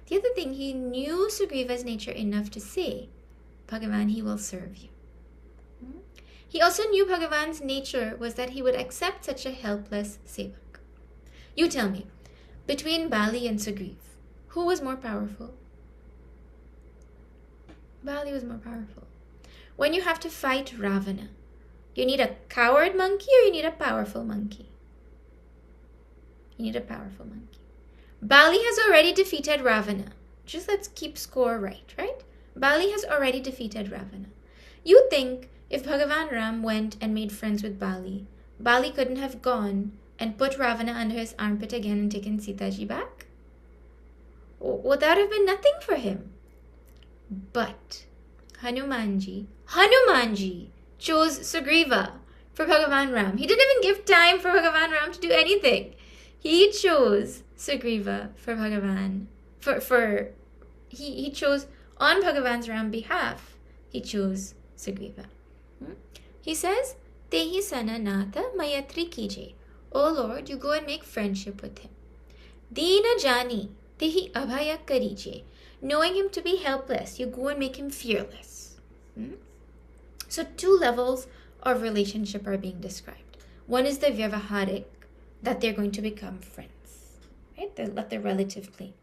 The other thing, he knew Sugriva's nature enough to say, Bhagavan, he will serve you. He also knew Bhagavan's nature was that he would accept such a helpless sevak. You tell me, between Bali and Sugriv, who was more powerful? Bali was more powerful. When you have to fight Ravana, you need a coward monkey or you need a powerful monkey? You need a powerful monkey. Bali has already defeated Ravana. Just let's keep score right? Bali has already defeated Ravana. You think if Bhagavan Ram went and made friends with Bali, Bali couldn't have gone and put Ravana under his armpit again and taken Sitaji back? Would that have been nothing for him? But Hanumanji chose Sugriva for Bhagavan Ram. He didn't even give time for Bhagavan Ram to do anything. He chose Sugriva for Bhagavan. He chose on Bhagavan's Ram behalf. He chose Sugriva. He says, Tehi sana nata mayatri kije. O Lord, you go and make friendship with him. Dina jani tehi abhaya karije. Knowing him to be helpless, you go and make him fearless. So 2 levels of relationship are being described. One is the vyavaharik, that they're going to become friends. Right? Let the relative plane.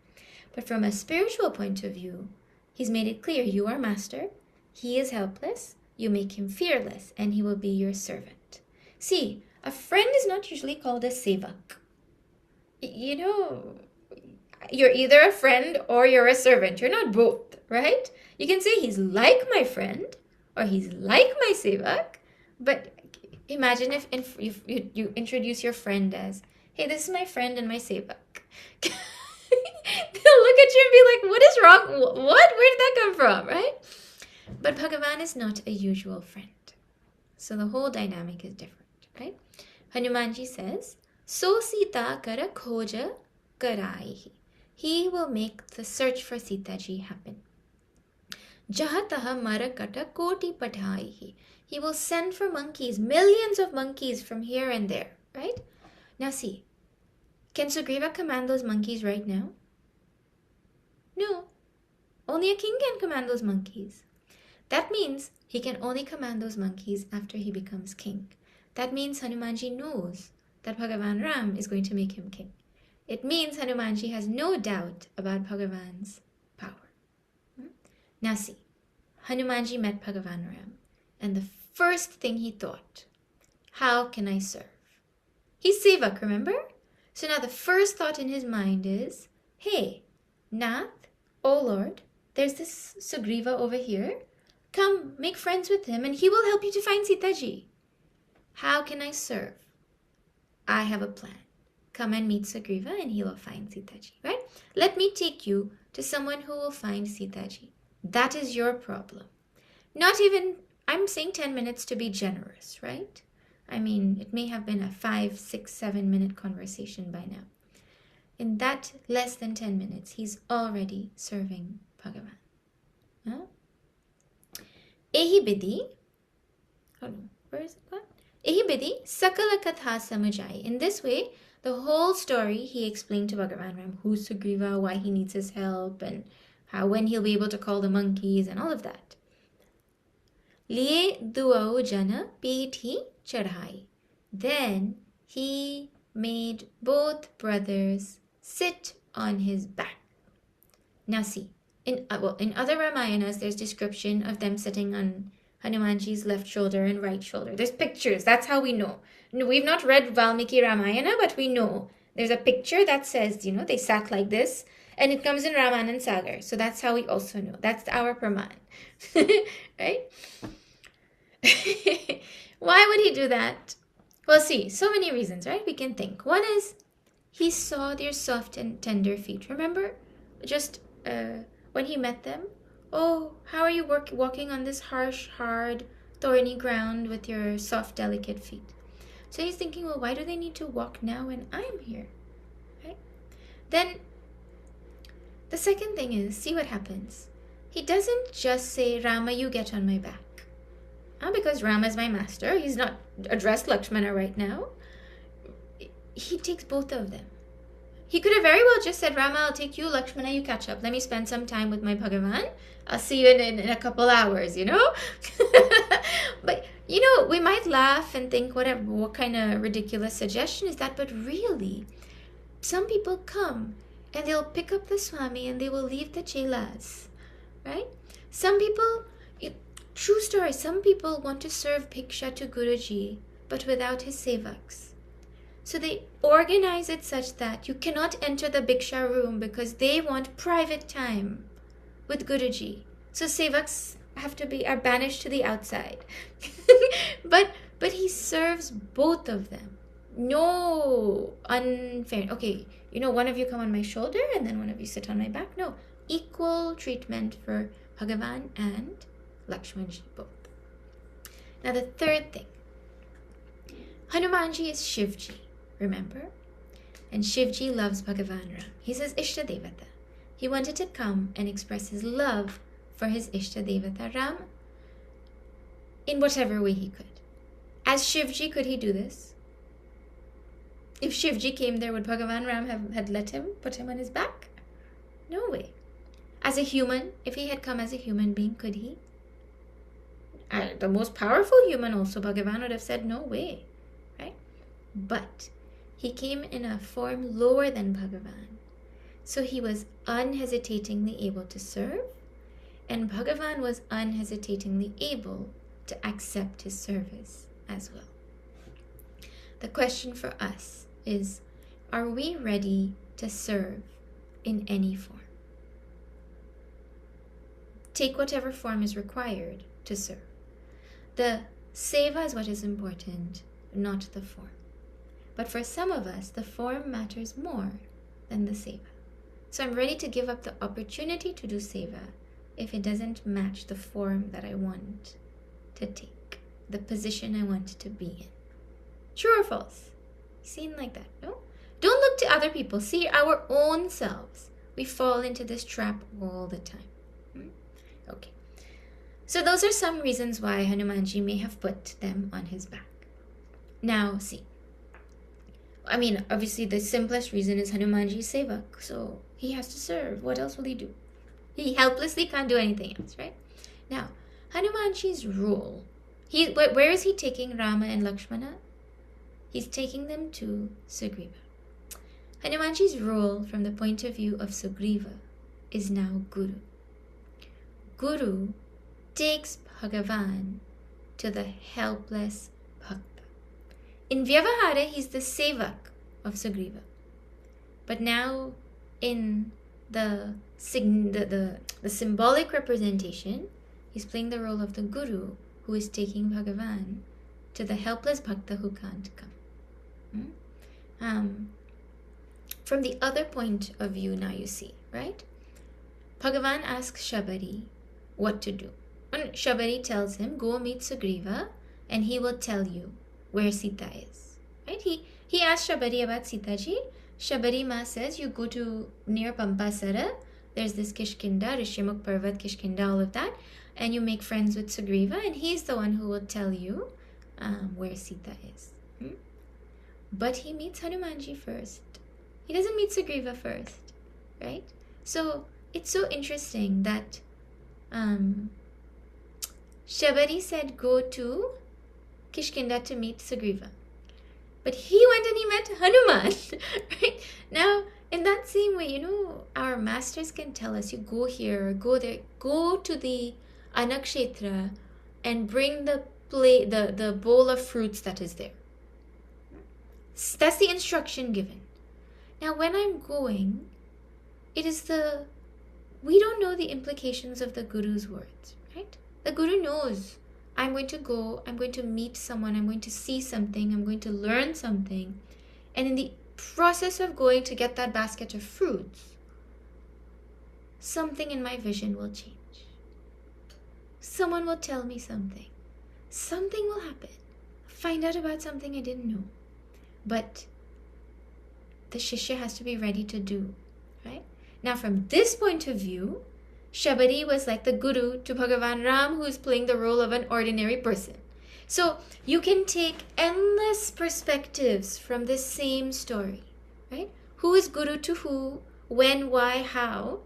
But from a spiritual point of view, he's made it clear, you are master, he is helpless, you make him fearless, and he will be your servant. See, a friend is not usually called a sevak. You know, you're either a friend or you're a servant. You're not both, right? You can say he's like my friend or he's like my sevak, but imagine if you introduce your friend as, hey, this is my friend and my sevak. They'll look at you and be like, what is wrong? What? Where did that come from, right? But Bhagavan is not a usual friend. So the whole dynamic is different, right? Hanumanji says, So Sita kara khoja karaihi. He will make the search for Sitaji happen. Jahataha marakata koti pathaihi. He will send for monkeys, millions of monkeys from here and there, right? Now see, can Sugriva command those monkeys right now? No. Only a king can command those monkeys. That means he can only command those monkeys after he becomes king. That means Hanumanji knows that Bhagavan Ram is going to make him king. It means Hanumanji has no doubt about Bhagavan's power. Now see, Hanumanji met Bhagavan Ram, and the first thing he thought, how can I serve? He's sevak, remember? So now the first thought in his mind is, hey, Nath, oh Lord, there's this Sugriva over here. Come, make friends with him and he will help you to find Sitaji. How can I serve? I have a plan. Come and meet Sugriva and he will find Sitaji, right? Let me take you to someone who will find Sitaji. That is your problem. Not even, I'm saying 10 minutes to be generous, right? I mean, it may have been a 5, 6, 7 minute conversation by now. In that less than 10 minutes, he's already serving Bhagavan. Huh? Ehi bidi, where is it gone? Ehi bidi, sakala katha samujai. In this way, the whole story he explained to Bhagavan Ram, who's Sugriva, why he needs his help, and how when he'll be able to call the monkeys and all of that. Liye duao jana pethi chadhai. Then he made both brothers sit on his back. Now see, in other Ramayanas, there's description of them sitting on Hanumanji's left shoulder and right shoulder. There's pictures. That's how we know. No, we've not read Valmiki Ramayana, but we know. There's a picture that says, they sat like this, and it comes in Ramanand Sagar. So that's how we also know. That's our praman. Right? Why would he do that? Well, see, so many reasons, right? We can think. One is he saw their soft and tender feet. Remember? Just when he met them. Oh, how are you walking on this harsh, hard, thorny ground with your soft, delicate feet? So he's thinking, well, why do they need to walk now when I'm here? Right? Then the second thing is, see what happens. He doesn't just say, Rama, you get on my back. Because Rama is my master. He's not addressed Lakshmana right now. He takes both of them. He could have very well just said, Rama, I'll take you, Lakshmana, you catch up. Let me spend some time with my Bhagavan. I'll see you in a couple hours, But, we might laugh and think, what kind of ridiculous suggestion is that? But really, some people come and they'll pick up the Swami and they will leave the chelas, right? Some people, true story, some people want to serve Bhiksha to Guruji, but without his sevaks. So they organize it such that you cannot enter the Bhiksha room because they want private time with Guruji. So sevaks are banished to the outside. but he serves both of them. No unfair. Okay, one of you come on my shoulder and then one of you sit on my back. No, equal treatment for Bhagavan and Lakshmanji both. Now the third thing. Hanumanji is Shivji. Remember? And Shivji loves Bhagavan Ram. He's his Ishta Devata. He wanted to come and express his love for his Ishta Devata Ram in whatever way he could. As Shivji, could he do this? If Shivji came there, would Bhagavan Ram had let him, put him on his back? No way. As a human, if he had come as a human being, could he? The most powerful human also, Bhagavan would have said, no way. Right? But he came in a form lower than Bhagavan. So he was unhesitatingly able to serve, and Bhagavan was unhesitatingly able to accept his service as well. The question for us is, are we ready to serve in any form? Take whatever form is required to serve. The seva is what is important, not the form. But for some of us, the form matters more than the seva. So I'm ready to give up the opportunity to do seva if it doesn't match the form that I want to take, the position I want to be in. True or false? Seen like that, no? Don't look to other people. See our own selves. We fall into this trap all the time. Okay. So those are some reasons why Hanumanji may have put them on his back. Now, see. Obviously the simplest reason is Hanumanji is sevak. So he has to serve. What else will he do? He helplessly can't do anything else, right? Now, Hanumanji's role. Where is he taking Rama and Lakshmana? He's taking them to Sugriva. Hanumanji's role from the point of view of Sugriva is now Guru. Guru takes Bhagavan to the helpless Bhakta. In Vyavahara, he's the sevak of Sugriva. But now in the symbolic representation, he's playing the role of the Guru who is taking Bhagavan to the helpless Bhakta who can't come. From the other point of view now you see, right? Bhagavan asks Shabari what to do. And Shabari tells him, go meet Sugriva and he will tell you where Sita is. Right? He asked Shabari about Sita ji. Shabari Ma says, you go to near Pampasara, there's this Kishkinda, Rishimukh Parvat, Kishkinda, all of that, and you make friends with Sugriva and he's the one who will tell you where Sita is. But he meets Hanumanji first. He doesn't meet Sugriva first, right? So it's so interesting that Shabari said go to Kishkinda to meet Sugriva. But he went and he met Hanuman, right? Now, in that same way, our masters can tell us, you go here, go there, go to the Anakshetra, and bring the bowl of fruits that is there. That's the instruction given. Now when I'm going, we don't know the implications of the Guru's words, right? The Guru knows I'm going to go, I'm going to meet someone, I'm going to see something, I'm going to learn something. And in the process of going to get that basket of fruits, something in my vision will change. Someone will tell me something. Something will happen. Find out about something I didn't know. But the Shishya has to be ready to do, right? Now from this point of view, Shabari was like the Guru to Bhagavan Ram, who is playing the role of an ordinary person. So you can take endless perspectives from this same story, right? Who is Guru to who, when, why, how?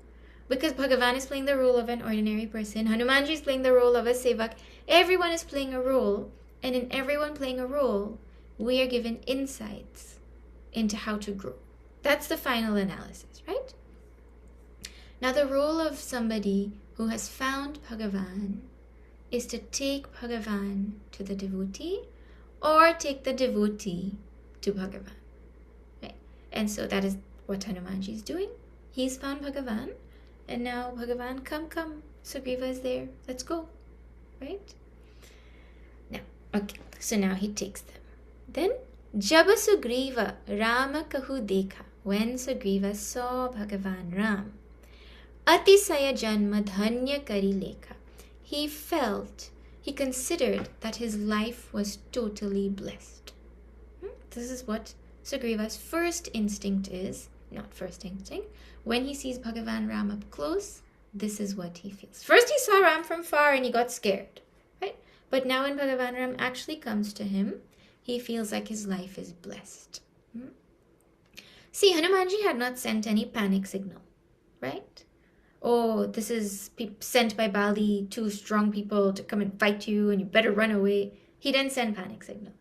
Because Bhagavan is playing the role of an ordinary person. Hanumanji is playing the role of a sevak. Everyone is playing a role. And in everyone playing a role, we are given insights into how to grow. That's the final analysis, right? Now the role of somebody who has found Bhagavan is to take Bhagavan to the devotee or take the devotee to Bhagavan. Right? And so that is what Hanumanji is doing. He's found Bhagavan, and now Bhagavan, come, Sugriva is there, let's go. Right? Now, okay, so now he takes them. Then, Jaba Sugriva Rama Kahu Dekha, when Sugriva saw Bhagavan Ram, Atisaya Janma Dhanya Kari Lekha, he considered that his life was totally blessed. This is what Sugriva's first instinct is, not first instinct. When he sees Bhagavan Ram up close, this is what he feels. First he saw Ram from far and he got scared, right? But now when Bhagavan Ram actually comes to him, he feels like his life is blessed. See, Hanumanji had not sent any panic signal, right? Oh, this is sent by Bali, 2 strong people to come and fight you and you better run away. He didn't send panic signal.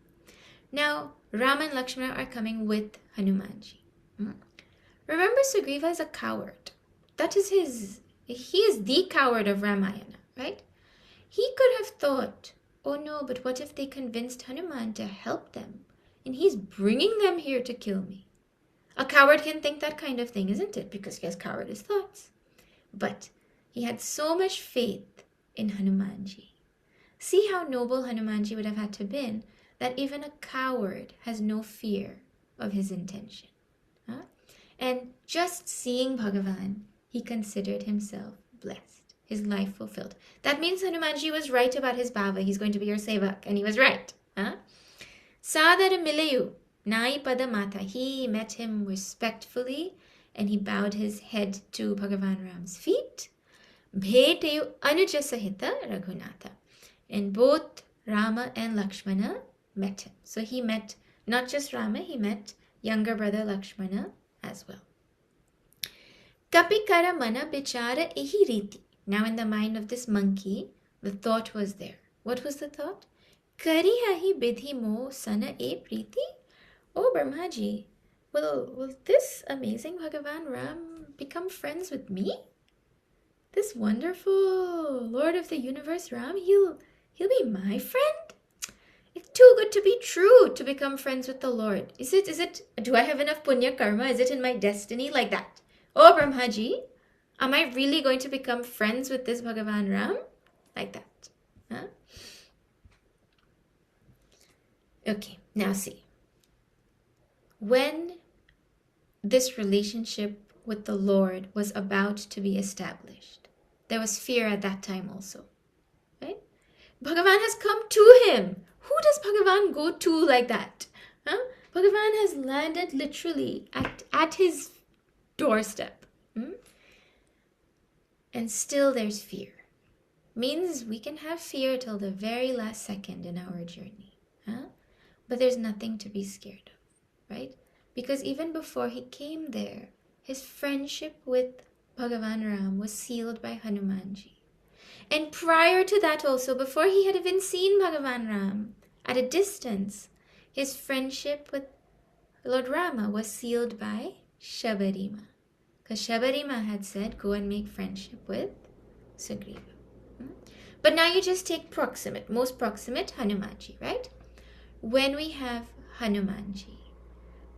Now, Rama and Lakshmana are coming with Hanumanji. Remember, Sugriva is a coward. He is the coward of Ramayana, right? He could have thought, oh no, but what if they convinced Hanuman to help them? And he's bringing them here to kill me. A coward can think that kind of thing, isn't it? Because he has cowardice thoughts. But he had so much faith in Hanumanji. See how noble Hanumanji would have had to been, that even a coward has no fear of his intention. And just seeing Bhagavan, he considered himself blessed, his life fulfilled. That means Hanumanji was right about his bhava. He's going to be your sevak, and he was right. Sadar Milayu, Nai Pada Mata. He met him respectfully, and he bowed his head to Bhagavan Ram's feet. Bhetayu Anuja Sahita Raghunatha. And both Rama and Lakshmana met him. So he met not just Rama, he met younger brother Lakshmana as well. Kapikara Mana Bichara Ehi Riti. Now in the mind of this monkey, the thought was there. What was the thought? Kari Hahi Bidhi Mo Sana E Priti. Oh Brahmaji, will this amazing Bhagavan Ram become friends with me? This wonderful Lord of the Universe Ram, he'll be my friend? It's too good to be true to become friends with the Lord. Is it, do I have enough punya karma? Is it in my destiny like that? Oh Brahmaji, am I really going to become friends with this Bhagavan Ram? Like that. Okay, now see. When this relationship with the Lord was about to be established, there was fear at that time also. Right? Bhagavan has come to him. Who does Bhagavan go to like that? Bhagavan has landed literally at his doorstep. And still there's fear. Means we can have fear till the very last second in our journey. But there's nothing to be scared of, right? Because even before he came there, his friendship with Bhagavan Ram was sealed by Hanumanji. And prior to that also, before he had even seen Bhagavan Ram, at a distance, his friendship with Lord Rama was sealed by Shabarima. Because Shabarima had said, go and make friendship with Sugriva. But now you just take proximate, most proximate, Hanumanji, right? When we have Hanumanji,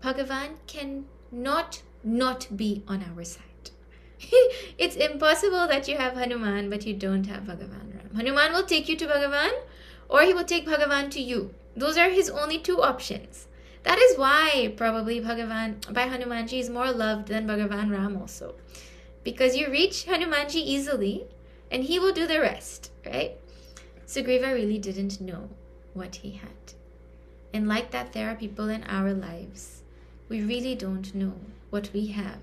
Bhagavan can not be on our side. It's impossible that you have Hanuman but you don't have Bhagavan Ram. Hanuman will take you to Bhagavan, or he will take Bhagavan to you. Those are his only two options. That is why probably Bhagavan by Hanumanji is more loved than Bhagavan Ram also. Because you reach Hanumanji easily and he will do the rest, right? Sugriva really didn't know what he had. And like that, there are people in our lives. We really don't know what we have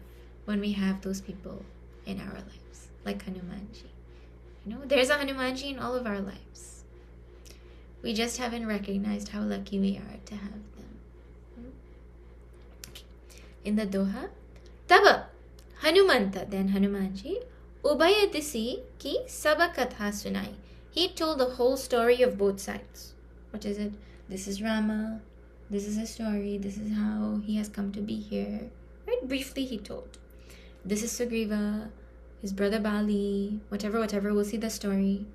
when we have those people in our lives, like Hanumanji. You know, there's a Hanumanji in all of our lives. We just haven't recognized how lucky we are to have them. In the Doha, Taba Hanumanta, then Hanumanji, Ubaya Disi ki Saba Katha Sunai. He told the whole story of both sides. What is it? This is Rama, this is his story, this is how he has come to be here. Right? Briefly he told. This is Sugriva, his brother Bali, whatever, we'll see the story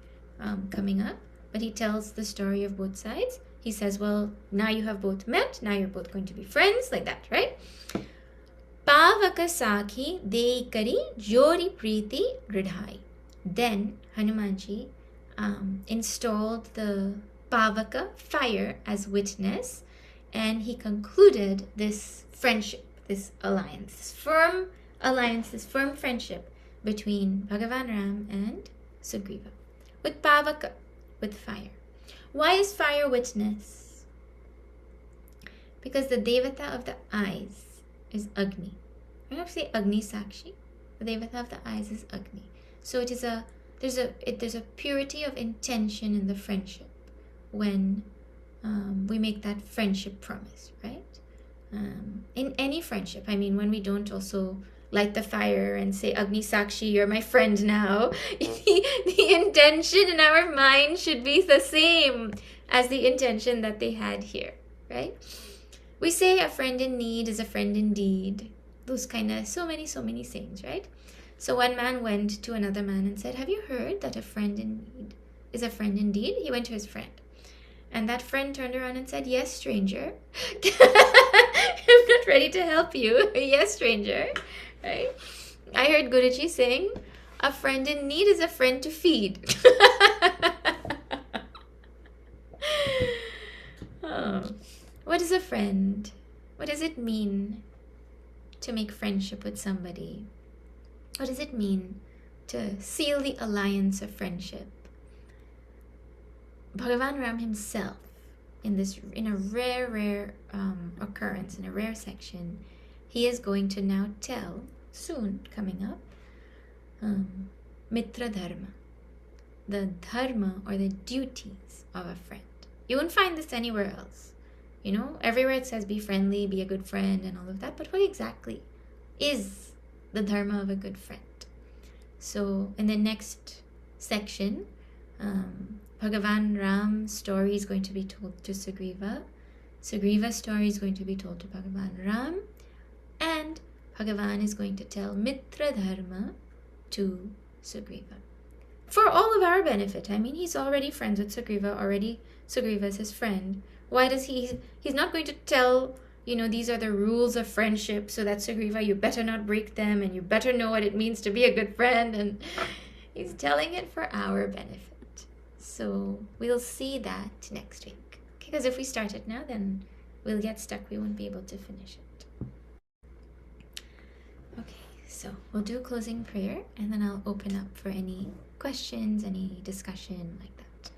coming up. But he tells the story of both sides. He says, well, now you have both met, now you're both going to be friends, like that, right? Pavaka Sakhi Deikari Jori Preeti Ridhai. Then Hanumanji installed the Pavaka, fire, as witness, and he concluded this friendship, this alliance, this firm friendship between Bhagavan Ram and Sugriva. With Pavaka, with fire. Why is fire witness? Because the Devata of the eyes is Agni. I don't say Agni Sakshi. The Devata of the eyes is Agni. So it is there's a purity of intention in the friendship when we make that friendship promise, right? In any friendship, I mean, when we don't also light the fire and say, Agni Sakshi, you're my friend now. The intention in our mind should be the same as the intention that they had here, right? We say a friend in need is a friend indeed. Those kind of so many sayings, right? So one man went to another man and said, have you heard that a friend in need is a friend indeed? He went to his friend. And that friend turned around and said, yes, stranger. I'm not ready to help you. Yes, stranger. Right? I heard Guruji saying, a friend in need is a friend to feed. Oh. What is a friend? What does it mean to make friendship with somebody? What does it mean to seal the alliance of friendship? Bhagavan Ram himself, in a rare occurrence, in a rare section, he is going to now tell, soon coming up, Mitra Dharma, the dharma or the duties of a friend. You won't find this anywhere else. You know, everywhere it says be friendly, be a good friend and all of that, but what exactly is the dharma of a good friend? So in the next section, Bhagavan Ram's story is going to be told to Sugriva. Sugriva's story is going to be told to Bhagavan Ram. And Bhagavan is going to tell Mitra Dharma to Sugriva. For all of our benefit. I mean, he's already friends with Sugriva. Already Sugriva is his friend. Why does he's not going to tell, these are the rules of friendship so that Sugriva, you better not break them and you better know what it means to be a good friend. And he's telling it for our benefit. So we'll see that next week. Because if we start it now, then we'll get stuck. We won't be able to finish it. Okay, so we'll do a closing prayer and then I'll open up for any questions, any discussion like that.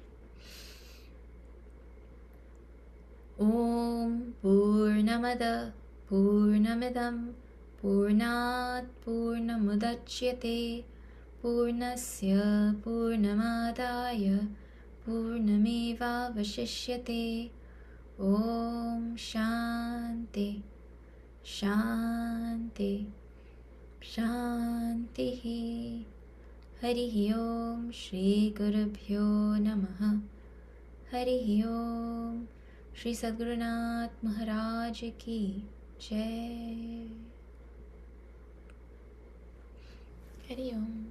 Om Purnamada Purnamidam Purnat Purnamudachyate Purnasya Purnamadaya Purnameva Vashishyate. Om Shanti Shanti Shanti. Harihi Om Shri Gurubhyo Namaha. Harihi Om Shri Sadgurunath Maharaj Ki Jai. Hari Om.